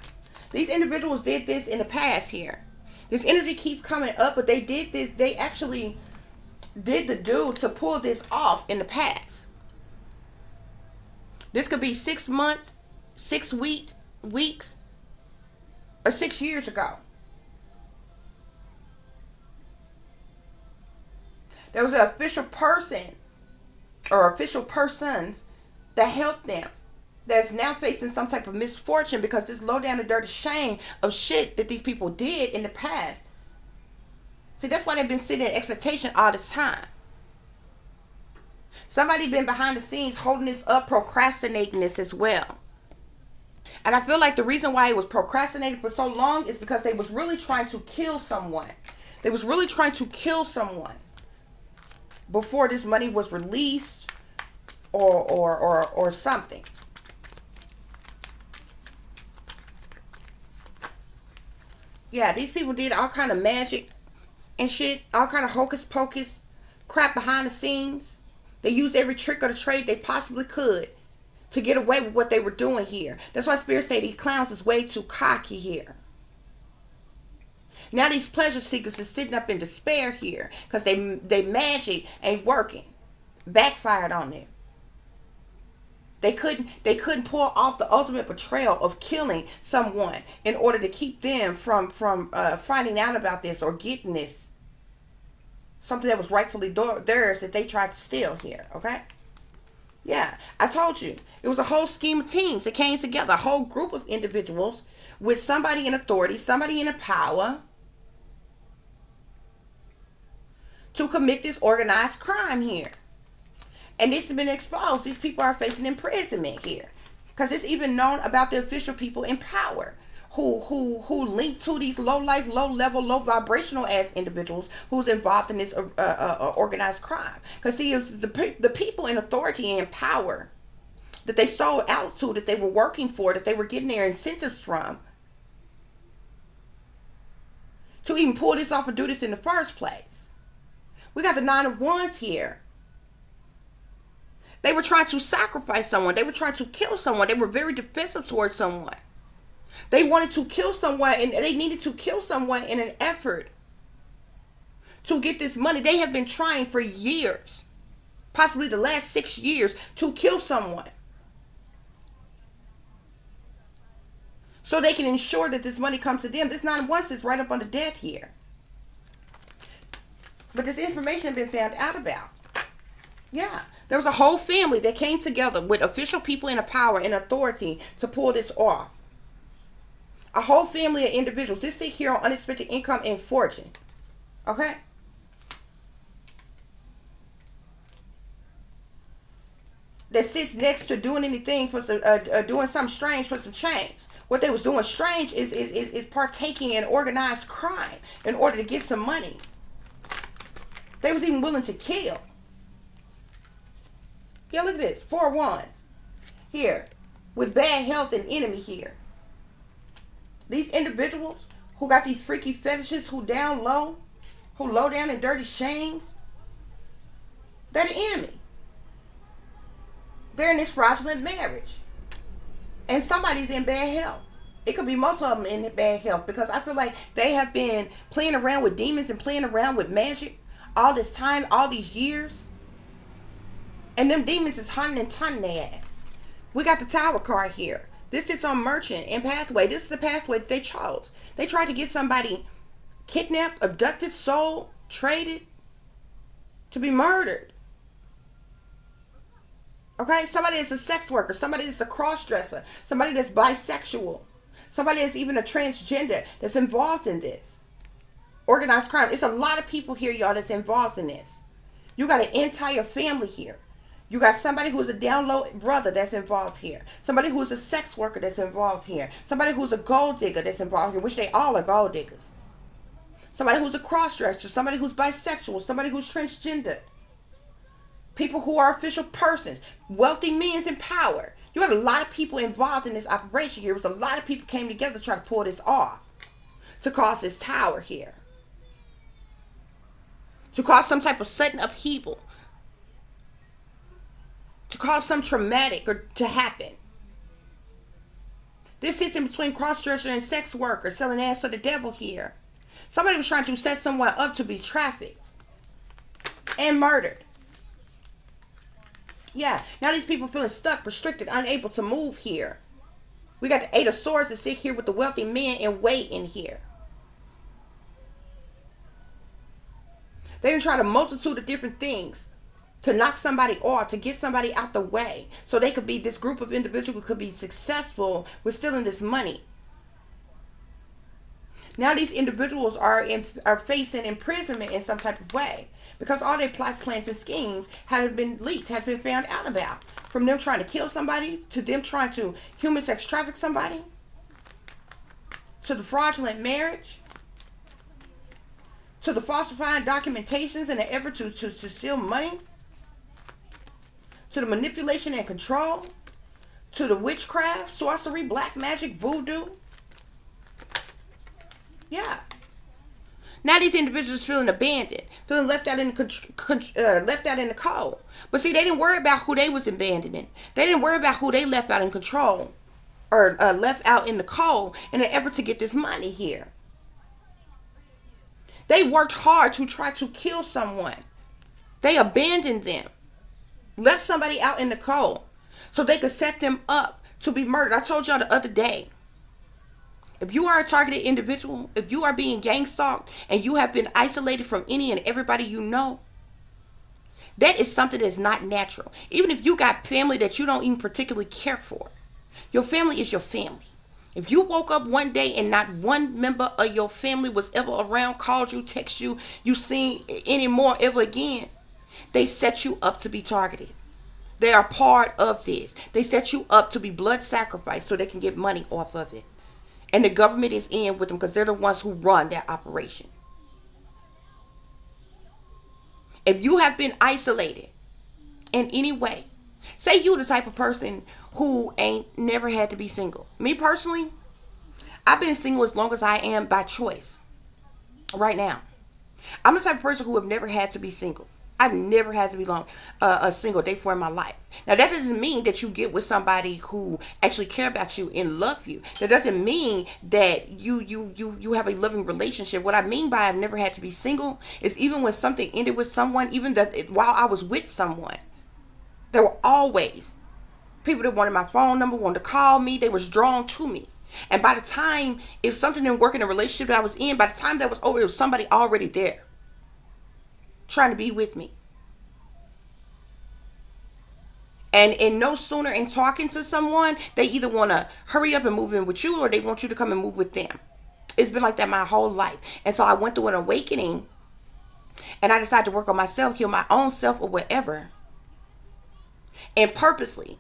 These individuals did this in the past here. This energy keeps coming up, but they did this. They actually did the do to pull this off in the past. This could be 6 months, 6 weeks, or 6 years ago. There was an official person or official persons that helped them that's now facing some type of misfortune because this low down and dirty shame of shit that these people did in the past. See, that's why they've been sitting in expectation all this time. Somebody been behind the scenes holding this up, procrastinating this as well. And I feel like the reason why it was procrastinated for so long is because they was really trying to kill someone. They was really trying to kill someone before this money was released or something. Yeah, these people did all kind of magic and shit, all kind of hocus pocus crap behind the scenes. They used every trick or the trade they possibly could to get away with what they were doing here. That's why Spirit say these clowns is way too cocky here. Now these pleasure seekers is sitting up in despair here because they magic ain't working. Backfired on them. They couldn't pull off the ultimate betrayal of killing someone in order to keep them from finding out about this or getting this, something that was rightfully theirs that they tried to steal here. Okay. Yeah, I told you. It was a whole scheme of teams that came together, a whole group of individuals with somebody in authority, somebody in power to commit this organized crime here. And this has been exposed. These people are facing imprisonment here. Because it's even known about the official people in power who link to these low life, low level, low vibrational ass individuals who's involved in this organized crime. Because see, it's the people in authority and power that they sold out to, that they were working for, that they were getting their incentives from, to even pull this off and do this in the first place. We got the Nine of Wands here. They were trying to sacrifice someone. They were trying to kill someone. They were very defensive towards someone. They wanted to kill someone, and they needed to kill someone in an effort to get this money. They have been trying for years, possibly the last 6 years, to kill someone, so they can ensure that this money comes to them. This Nine of Wands is right up under death here. But this information has been found out about. Yeah. There was a whole family that came together with official people in power and authority to pull this off. A whole family of individuals. This sit here on unexpected income and fortune. Okay? That sits next to doing anything for some, doing something strange for some change. What they was doing strange is partaking in organized crime in order to get some money. They was even willing to kill. Yeah, look at this. 4 of Wands. Here. With bad health and enemy here. These individuals who got these freaky fetishes, who down low, who low down in dirty shames, they're the enemy. They're in this fraudulent marriage. And somebody's in bad health. It could be most of them in bad health, because I feel like they have been playing around with demons and playing around with magic all this time, all these years. And them demons is hunting and tunting their ass. We got the Tower card here. This sits on merchant and pathway. This is the pathway that they chose. They tried to get somebody kidnapped, abducted, sold, traded, to be murdered. Okay? Somebody that's a sex worker. Somebody that's a cross-dresser. Somebody that's bisexual. Somebody that's even a transgender that's involved in this. Organized crime. It's a lot of people here, y'all, that's involved in this. You got an entire family here. You got somebody who's a down low brother that's involved here. Somebody who's a sex worker that's involved here. Somebody who's a gold digger that's involved here, which they all are gold diggers. Somebody who's a cross-dresser. Somebody who's bisexual. Somebody who's transgender. People who are official persons. Wealthy men in power. You got a lot of people involved in this operation here. It was a lot of people came together to try to pull this off. To cause this tower here. To cause some type of sudden upheaval. To cause some traumatic or to happen. This sits in between cross-dresser and sex worker, selling ass to the devil here. Somebody was trying to set someone up to be trafficked and murdered. Yeah, now these people feeling stuck, restricted, unable to move here. We got the Eight of Swords that sit here with the wealthy men and wait in here. They done tried a multitude of different things to knock somebody off, to get somebody out the way, so they could be, this group of individuals could be successful with stealing this money. Now these individuals are facing imprisonment in some type of way, because all their plots, plans, and schemes have been leaked, has been found out about. From them trying to kill somebody, to them trying to human sex traffic somebody, to the fraudulent marriage, to the falsifying documentations in an effort to steal money, to the manipulation and control, to the witchcraft, sorcery, black magic, voodoo. Yeah. Now these individuals feeling abandoned, feeling left out in the cold. But see, they didn't worry about who they was abandoning. They didn't worry about who they left out in control or left out in the cold in an effort to get this money here. They worked hard to try to kill someone. They abandoned them. Left somebody out in the cold so they could set them up to be murdered. I told y'all the other day, if you are a targeted individual, if you are being gang stalked and you have been isolated from any and everybody you know, that is something that's not natural. Even if you got family that you don't even particularly care for, your family is your family. If you woke up one day and not one member of your family was ever around, called you, text you, you seen anymore ever again, they set you up to be targeted. They are part of this. They set you up to be blood sacrificed so they can get money off of it. And the government is in with them because they're the ones who run that operation. If you have been isolated in any way, say you the type of person who ain't never had to be single. Me personally, I've been single as long as I am by choice. Right now, I'm the type of person who have never had to be single. I've never had to be a single day for in my life. Now that doesn't mean that you get with somebody who actually care about you and love you. That doesn't mean that you have a loving relationship. What I mean by I've never had to be single is even when something ended with someone, even that while I was with someone, there were always people that wanted my phone number, wanted to call me. They was drawn to me. And by the time, if something didn't work in a relationship that I was in, by the time that was over, it was somebody already there trying to be with me. And no sooner in talking to someone, they either want to hurry up and move in with you or they want you to come and move with them. It's been like that my whole life. And so I went through an awakening and I decided to work on myself, heal my own self or whatever. And purposely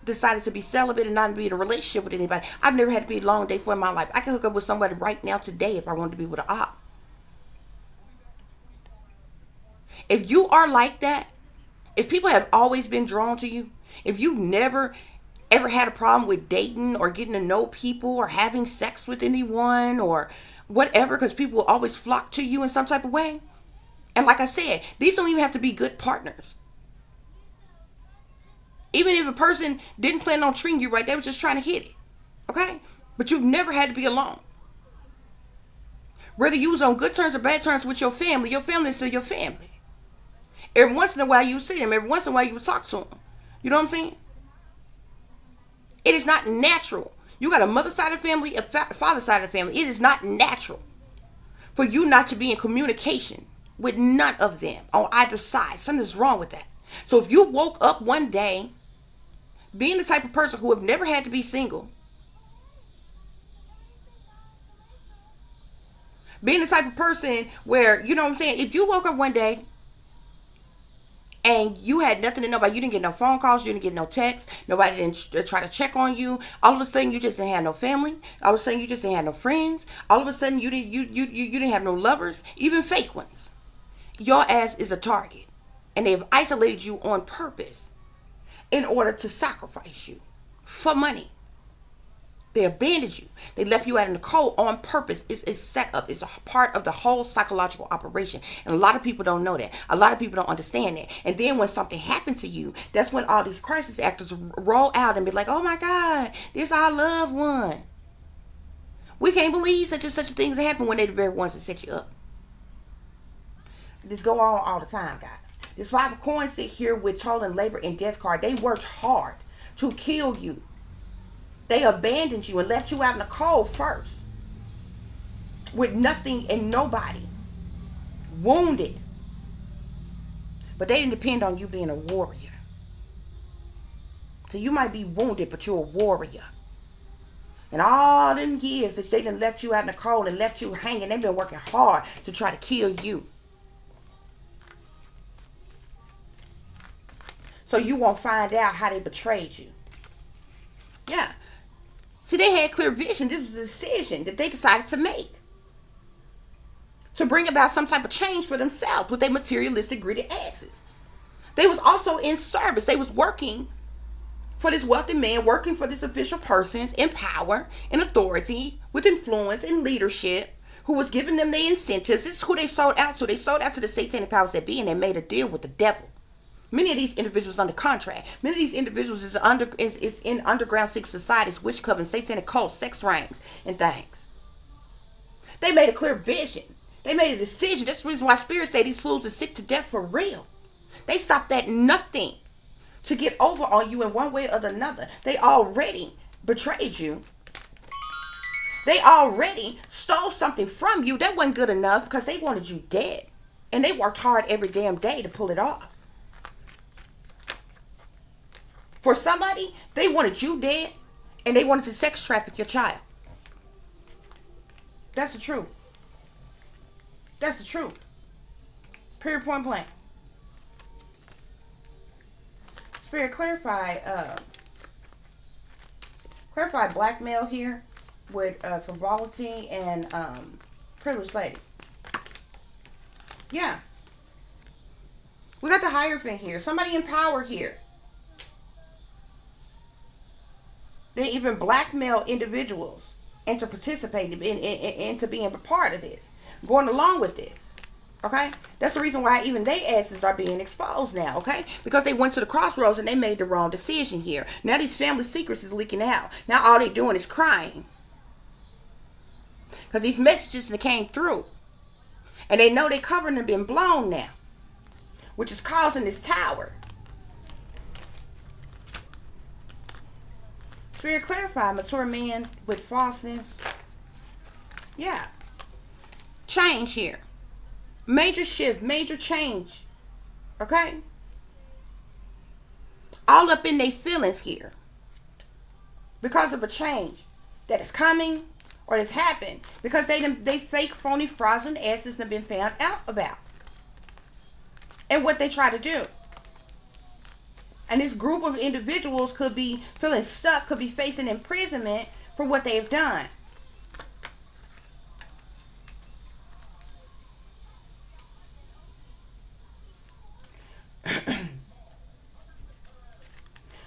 decided to be celibate and not be in a relationship with anybody. I've never had to be a long day for in my life. I can hook up with somebody right now today if I wanted to be with an op. If you are like that, if people have always been drawn to you, if you never ever had a problem with dating or getting to know people or having sex with anyone or whatever, because people will always flock to you in some type of way. And like I said, these don't even have to be good partners. Even if a person didn't plan on treating you right, they were just trying to hit it. Okay? But you've never had to be alone. Whether you was on good terms or bad terms with your family is still your family. Every once in a while you see them. Every once in a while you talk to them. You know what I'm saying? It is not natural. You got a mother side of the family, a father side of the family. It is not natural for you not to be in communication with none of them on either side. Something's wrong with that. So if you woke up one day being the type of person who have never had to be single, being the type of person where, you know what I'm saying, if you woke up one day and you had nothing to nobody, you didn't get no phone calls, you didn't get no texts, nobody didn't try to check on you, all of a sudden you just didn't have no family, all of a sudden you just didn't have no friends, all of a sudden you didn't have no lovers, even fake ones. Your ass is a target, and they've isolated you on purpose in order to sacrifice you for money. They abandoned you. They left you out in the cold on purpose. It's set up. It's a part of the whole psychological operation. And a lot of people don't know that. A lot of people don't understand that. And then when something happened to you, that's when all these crisis actors roll out and be like, oh my God, this is our loved one. We can't believe such and such things happen when they're the very ones that set you up. This go on all the time, guys. This 5 of coins sit here with toil and labor and death card. They worked hard to kill you. They abandoned you and left you out in the cold first. With nothing and nobody. Wounded. But they didn't depend on you being a warrior. So you might be wounded, but you're a warrior. And all them years that they done left you out in the cold and left you hanging, they've been working hard to try to kill you. So you won't find out how they betrayed you. Yeah. See, they had clear vision. This was a decision that they decided to make. To bring about some type of change for themselves with their materialistic, greedy asses. They was also in service. They was working for this wealthy man, working for this official persons in power, in authority, with influence and leadership, who was giving them the incentives. This is who they sold out to. They sold out to the satanic powers that be, and they made a deal with the devil. Many of these individuals under contract. Many of these individuals is in underground secret societies, witch covens, satanic cults, sex rings, and things. They made a clear vision. They made a decision. That's the reason why spirits say these fools are sick to death for real. They stopped at nothing to get over on you in one way or another. They already betrayed you. They already stole something from you that wasn't good enough because they wanted you dead. And they worked hard every damn day to pull it off. For somebody, they wanted you dead and they wanted to sex traffic your child. That's the truth. That's the truth. Period, point blank. Spirit, clarify blackmail here with frivolity and privileged lady. Yeah. We got the Hierophant here. Somebody in power here. They even blackmail individuals into participating into being a part of this. Going along with this. Okay? That's the reason why even they asses are being exposed now. Okay? Because they went to the crossroads and they made the wrong decision here. Now these family secrets is leaking out. Now all they doing is crying. Because these messages that came through. And they know their covering have been blown now. Which is causing this tower. Spirit, clarify. Mature man with falseness. Yeah. Change here. Major shift. Major change. Okay? All up in their feelings here. Because of a change that is coming or has happened. Because they fake, phony, fraudulent asses have been found out about. And what they try to do. And this group of individuals could be feeling stuck, could be facing imprisonment for what they've done.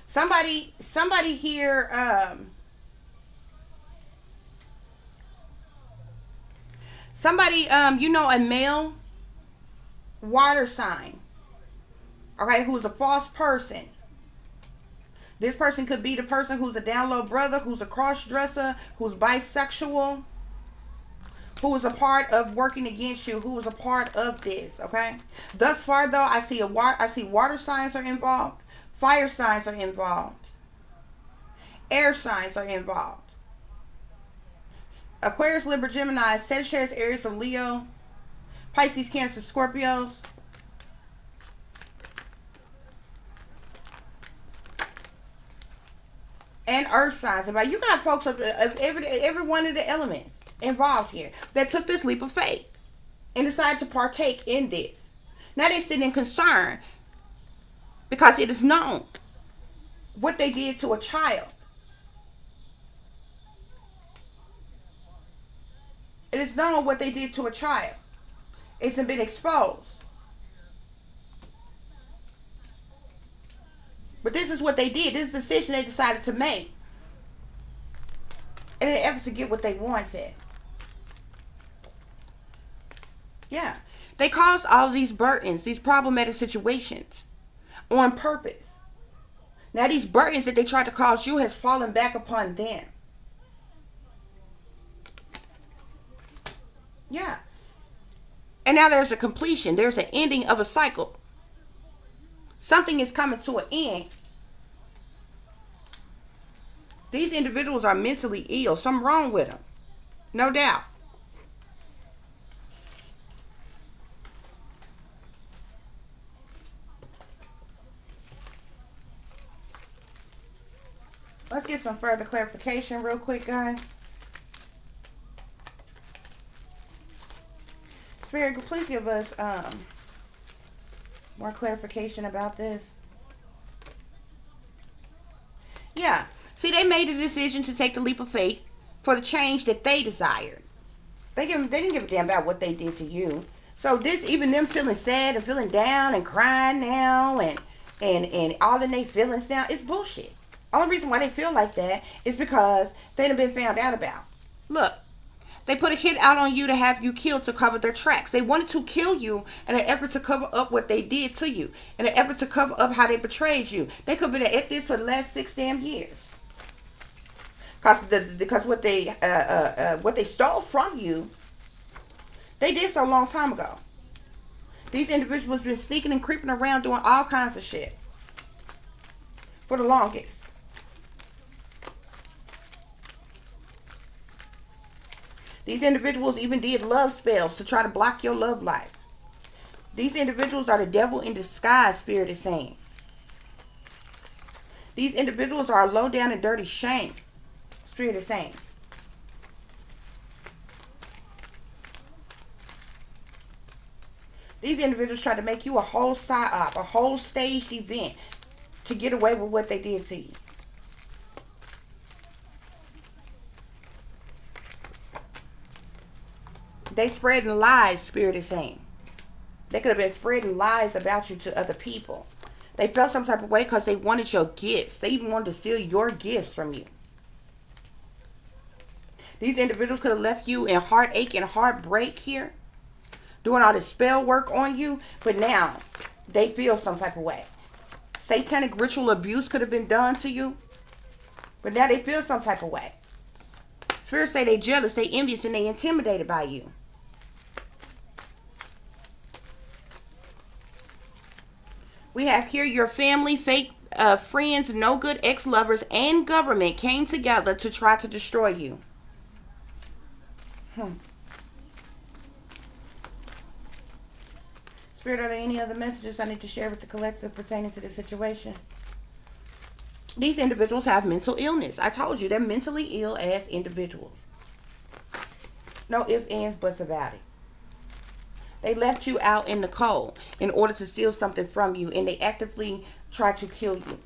Somebody here, a male water sign. Okay, who's a false person. This person could be the person who's a down low brother, who's a cross-dresser, who's bisexual, who is a part of working against you, who is a part of this, okay? Thus far, though, I see water signs are involved, fire signs are involved, air signs are involved. Aquarius, Libra, Gemini, Sagittarius, Aries, of Leo, Pisces, Cancer, Scorpios. And earth signs. You got folks of every one of the elements involved here that took this leap of faith and decided to partake in this. Now they sit in concern because it is known what they did to a child. It is known what they did to a child. It's been exposed. But this is what they did. This is the decision they decided to make. In an effort to get what they wanted. Yeah. They caused all of these burdens, these problematic situations on purpose. Now these burdens that they tried to cause you has fallen back upon them. Yeah. And now there's a completion. There's an ending of a cycle. Something is coming to an end. These individuals are mentally ill. Something wrong with them. No doubt. Let's get some further clarification real quick, guys. Spirit, please give us more clarification about this. Yeah. See, they made a decision to take the leap of faith for the change that they desired. They didn't give a damn about what they did to you. So this, even them feeling sad and feeling down and crying now and all in their feelings now, it's bullshit. Only reason why they feel like that is because they done been found out about. Look. They put a hit out on you to have you killed to cover their tracks. They wanted to kill you in an effort to cover up what they did to you. In an effort to cover up how they betrayed you. They could have been at this for the last 6 damn years. Because what they stole from you, they did so a long time ago. These individuals been sneaking and creeping around doing all kinds of shit. for the longest. These individuals even did love spells to try to block your love life. These individuals are the devil in disguise, Spirit is saying. These individuals are low down and dirty shame, Spirit is saying. These individuals try to make you a whole psyop, a whole staged event to get away with what they did to you. They spreading lies, Spirit is saying. They could have been spreading lies about you to other people. They felt some type of way because they wanted your gifts. They even wanted to steal your gifts from you. These individuals could have left you in heartache and heartbreak here, doing all this spell work on you, but now they feel some type of way. Satanic ritual abuse could have been done to you, but now they feel some type of way. Spirits say they jealous, they envious, and they intimidated by you. We have here your family, fake friends, no good ex-lovers, and government came together to try to destroy you. Spirit, are there any other messages I need to share with the collective pertaining to this situation? These individuals have mental illness. I told you, they're mentally ill as individuals. No ifs, ands, buts about it. They left you out in the cold in order to steal something from you, and they actively try to kill you.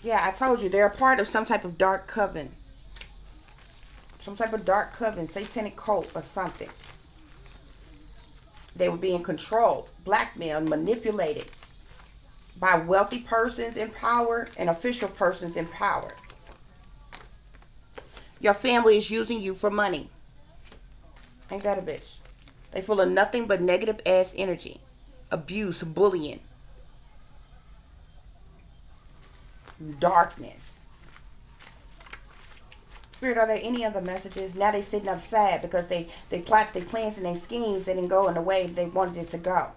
Yeah, I told you, they're a part of some type of dark coven. Some type of dark coven, satanic cult or something. They were being controlled, blackmailed, manipulated by wealthy persons in power and official persons in power. Your family is using you for money. Ain't that a bitch? They full of nothing but negative ass energy, abuse, bullying, darkness. Spirit, are there any other messages? Now they sitting upside because they plots, their plans, and their schemes didn't go in the way they wanted it to go.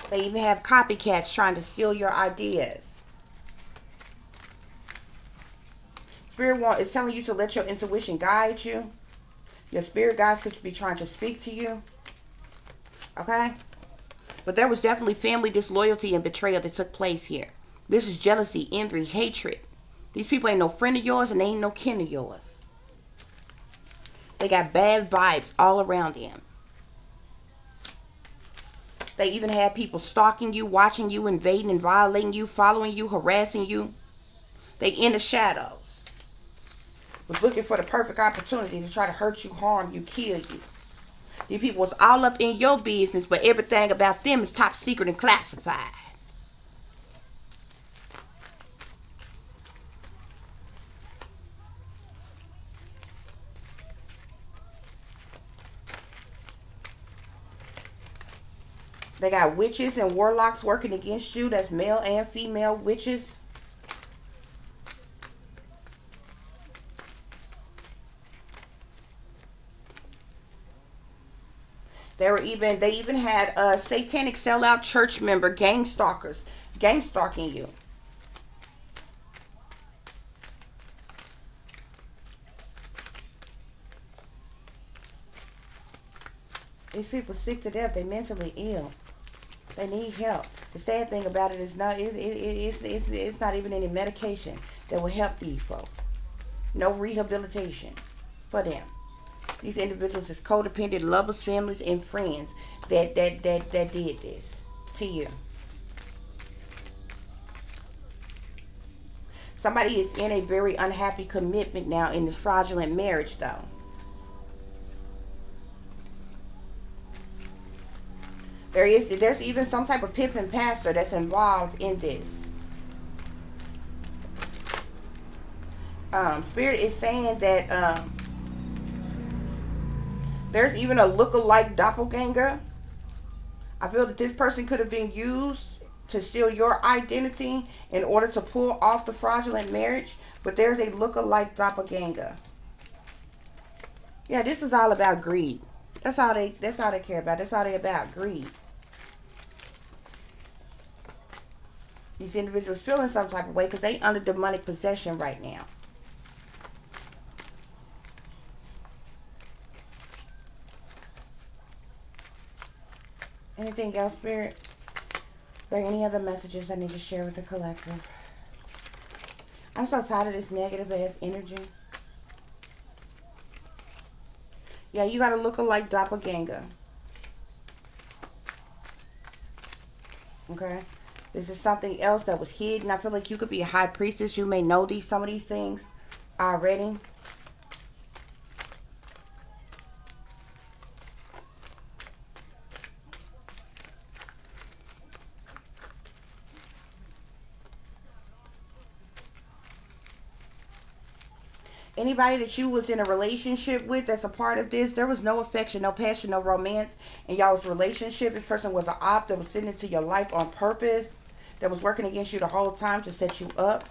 They even have copycats trying to steal your ideas. Spirit is telling you to let your intuition guide you. Your spirit guides could be trying to speak to you. Okay? But there was definitely family disloyalty and betrayal that took place here. This is jealousy, envy, hatred. These people ain't no friend of yours and they ain't no kin of yours. They got bad vibes all around them. They even had people stalking you, watching you, invading and violating you, following you, harassing you. They in the shadows. Was looking for the perfect opportunity to try to hurt you, harm you, kill you. These people was all up in your business, but everything about them is top secret and classified. They got witches and warlocks working against you. That's male and female witches. They even had a satanic sellout church member, gang stalkers, gang stalking you. These people sick to death. They mentally ill. They need help. The sad thing about it is it's not even any medication that will help these folks. No rehabilitation for them. These individuals is codependent lovers, families, and friends that did this to you. Somebody is in a very unhappy commitment now in this fraudulent marriage, though. There's even some type of pimp and pastor that's involved in this. Spirit is saying that there's even a look-alike doppelganger. I feel that this person could have been used to steal your identity in order to pull off the fraudulent marriage, but there's a look-alike doppelganger. Yeah, this is all about greed. That's all they care about. That's all they about, greed. These individuals feeling some type of way because they under demonic possession right now. Anything else, Spirit? Are there any other messages I need to share with the collective? I'm so tired of this negative ass energy. Yeah, you got a look-alike doppelganger. Okay? This is something else that was hidden. I feel like you could be a high priestess. You may know some of these things already. Anybody that you was in a relationship with that's a part of this, there was no affection, no passion, no romance in y'all's relationship. This person was an op that was sitting into your life on purpose, that was working against you the whole time to set you up.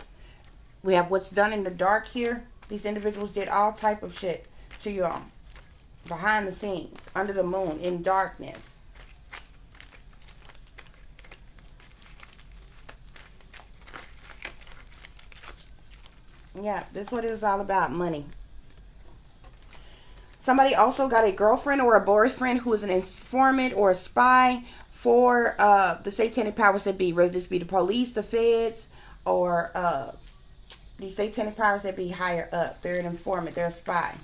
We have what's done in the dark here. These individuals did all type of shit to you behind the scenes, under the moon, in darkness. Yeah, this is what it was all about, money. Somebody also got a girlfriend or a boyfriend who is an informant or a spy for the satanic powers that be, whether this be the police, the feds, or these satanic powers that be higher up. They're an informant, they're a spy.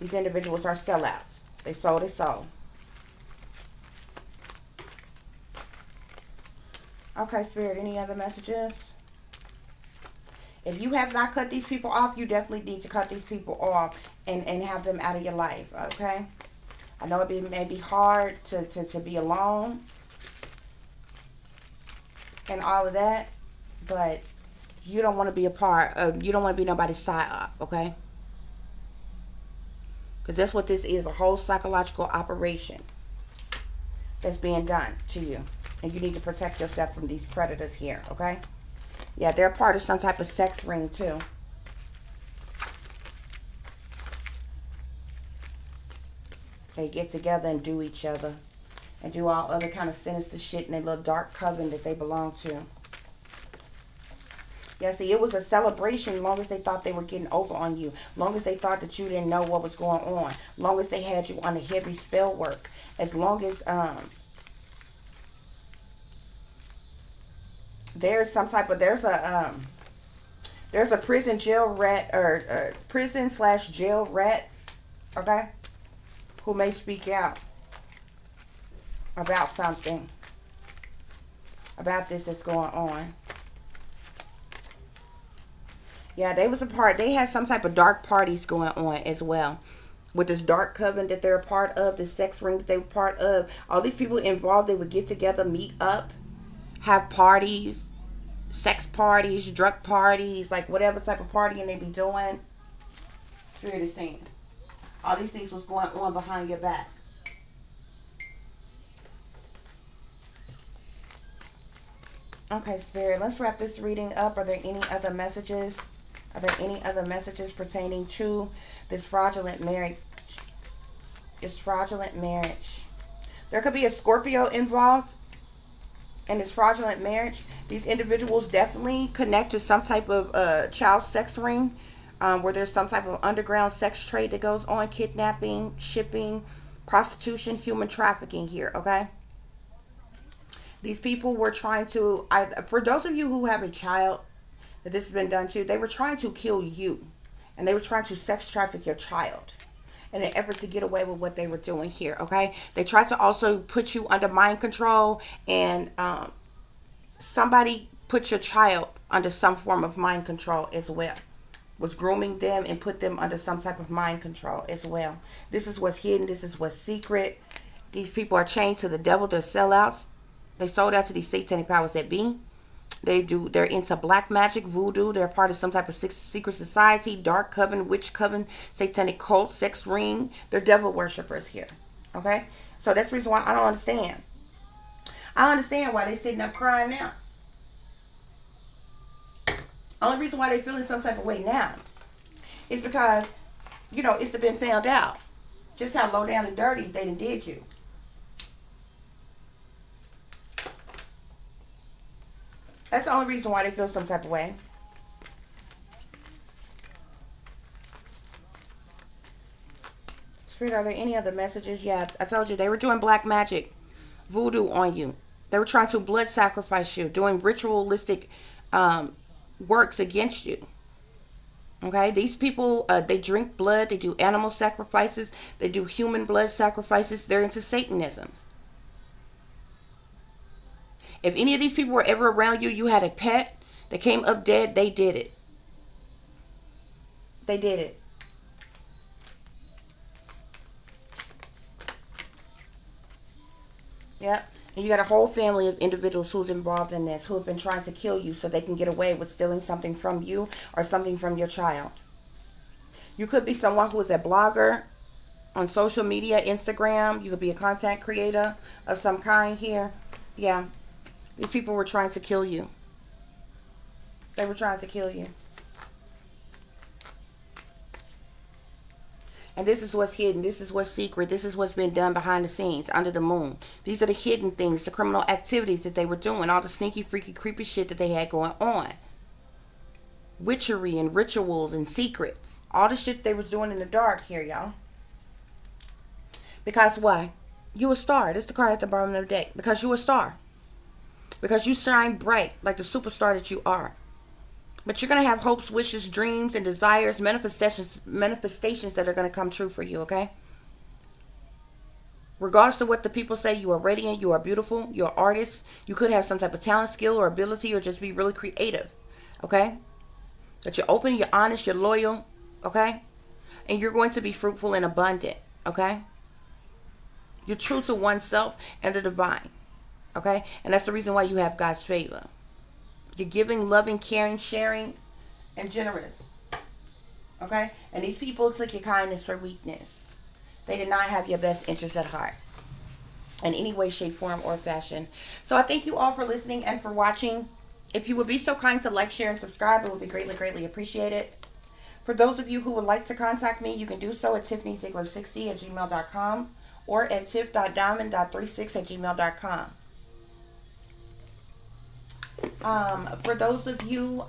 These individuals are sellouts. They sold their soul. Okay, Spirit, any other messages? If you have not cut these people off, you definitely need to cut these people off and have them out of your life, okay? I know it may be hard to be alone and all of that, but you don't want to be a part of, you don't want to be nobody's side op, okay? Because that's what this is, a whole psychological operation that's being done to you. And you need to protect yourself from these predators here, okay? Yeah, they're part of some type of sex ring too. They get together and do each other. And do all other kind of sinister shit in their little dark coven that they belong to. Yeah, see, it was a celebration long as they thought they were getting over on you. Long as they thought that you didn't know what was going on. Long as they had you under heavy spell work. As long as there's some type of, there's a prison jail rat, or prison/jail rats, okay, who may speak out about something, about this that's going on. Yeah, they was a part, they had some type of dark parties going on as well. With this dark coven that they're a part of, this sex ring that they were part of. All these people involved, they would get together, meet up, have parties, sex parties, drug parties, like whatever type of partying they be doing. Spirit is saying all these things was going on behind your back. Okay, Spirit, let's wrap this reading up. Are there any other messages? Are there any other messages pertaining to this fraudulent marriage? This fraudulent marriage. There could be a Scorpio involved in this fraudulent marriage. These individuals definitely connect to some type of child sex ring, where there's some type of underground sex trade that goes on, kidnapping, shipping, prostitution, human trafficking here, okay? These people were trying to, for those of you who have a child that this has been done to, they were trying to kill you. And they were trying to sex traffic your child in an effort to get away with what they were doing here, okay? They tried to also put you under mind control, and somebody put your child under some form of mind control as well. Was grooming them and put them under some type of mind control as well. This is what's hidden. This is what's secret. These people are chained to the devil. They're sellouts. They sold out to these satanic powers that be. They're into black magic, voodoo. They're part of some type of secret society, dark coven, witch coven, satanic cult, sex ring. They're devil worshippers here. Okay? So that's the reason why I don't understand. I don't understand why they're sitting up crying now. Only reason why they're feeling some type of way now It's because, you know, it's been found out just how low down and dirty they done did you. That's the only reason why they feel some type of way. Spirit, are there any other messages? Yeah, I told you they were doing black magic, voodoo on you. They were trying to blood sacrifice you, doing ritualistic works against you. Okay, these people, they drink blood, they do animal sacrifices, they do human blood sacrifices. They're into Satanisms. If any of these people were ever around you, you had a pet that came up dead, they did it. They did it. Yep. And you got a whole family of individuals who's involved in this, who have been trying to kill you so they can get away with stealing something from you or something from your child. You could be someone who is a blogger on social media, Instagram. You could be a content creator of some kind here. Yeah. These people were trying to kill you. They were trying to kill you. And this is what's hidden. This is what's secret. This is what's been done behind the scenes, under the moon. These are the hidden things, the criminal activities that they were doing, all the sneaky, freaky, creepy shit that they had going on. Witchery and rituals and secrets. All the shit they was doing in the dark here, y'all. Because why? You a star. This is the card at the bottom of the deck. Because you a star. Because you shine bright like the superstar that you are. But you're going to have hopes, wishes, dreams, and desires, manifestations that are going to come true for you, okay? Regardless of what the people say, you are radiant, you are beautiful, you're an artist. You could have some type of talent, skill, or ability, or just be really creative, okay? But you're open, you're honest, you're loyal, okay? And you're going to be fruitful and abundant, okay? You're true to oneself and the divine, okay? And that's the reason why you have God's favor. You're giving, loving, caring, sharing, and generous. Okay? And these people took your kindness for weakness. They did not have your best interest at heart. In any way, shape, form, or fashion. So I thank you all for listening and for watching. If you would be so kind to like, share, and subscribe, it would be greatly, greatly appreciated. For those of you who would like to contact me, you can do so at tiffanyziegler60@gmail.com or at tiff.diamond.36@gmail.com. For those of you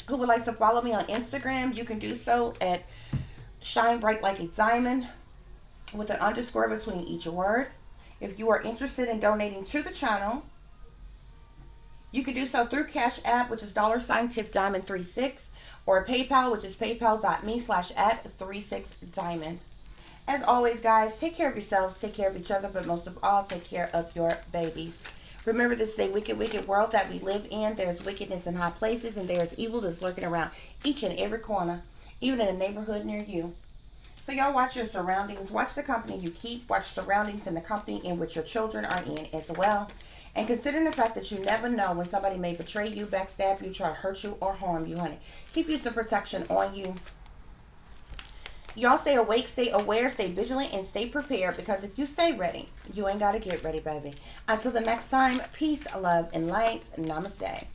who would like to follow me on Instagram, you can do so at Shine Bright Like a Diamond with an underscore between each word. If you are interested in donating to the channel, you can do so through Cash App, which is $TiffDiamond36, or PayPal, which is paypal.me/@36diamond. As always, guys, take care of yourselves, take care of each other, but most of all, take care of your babies. Remember, this is a wicked, wicked world that we live in. There's wickedness in high places, and there's evil that's lurking around each and every corner, even in a neighborhood near you. So y'all watch your surroundings. Watch the company you keep. Watch surroundings in the company in which your children are in as well. And considering the fact that you never know when somebody may betray you, backstab you, try to hurt you, or harm you, honey. Keep you some protection on you. Y'all stay awake, stay aware, stay vigilant, and stay prepared, because if you stay ready, you ain't got to get ready, baby. Until the next time, peace, love, and light. Namaste.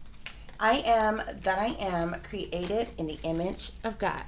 I am that I am, created in the image of God.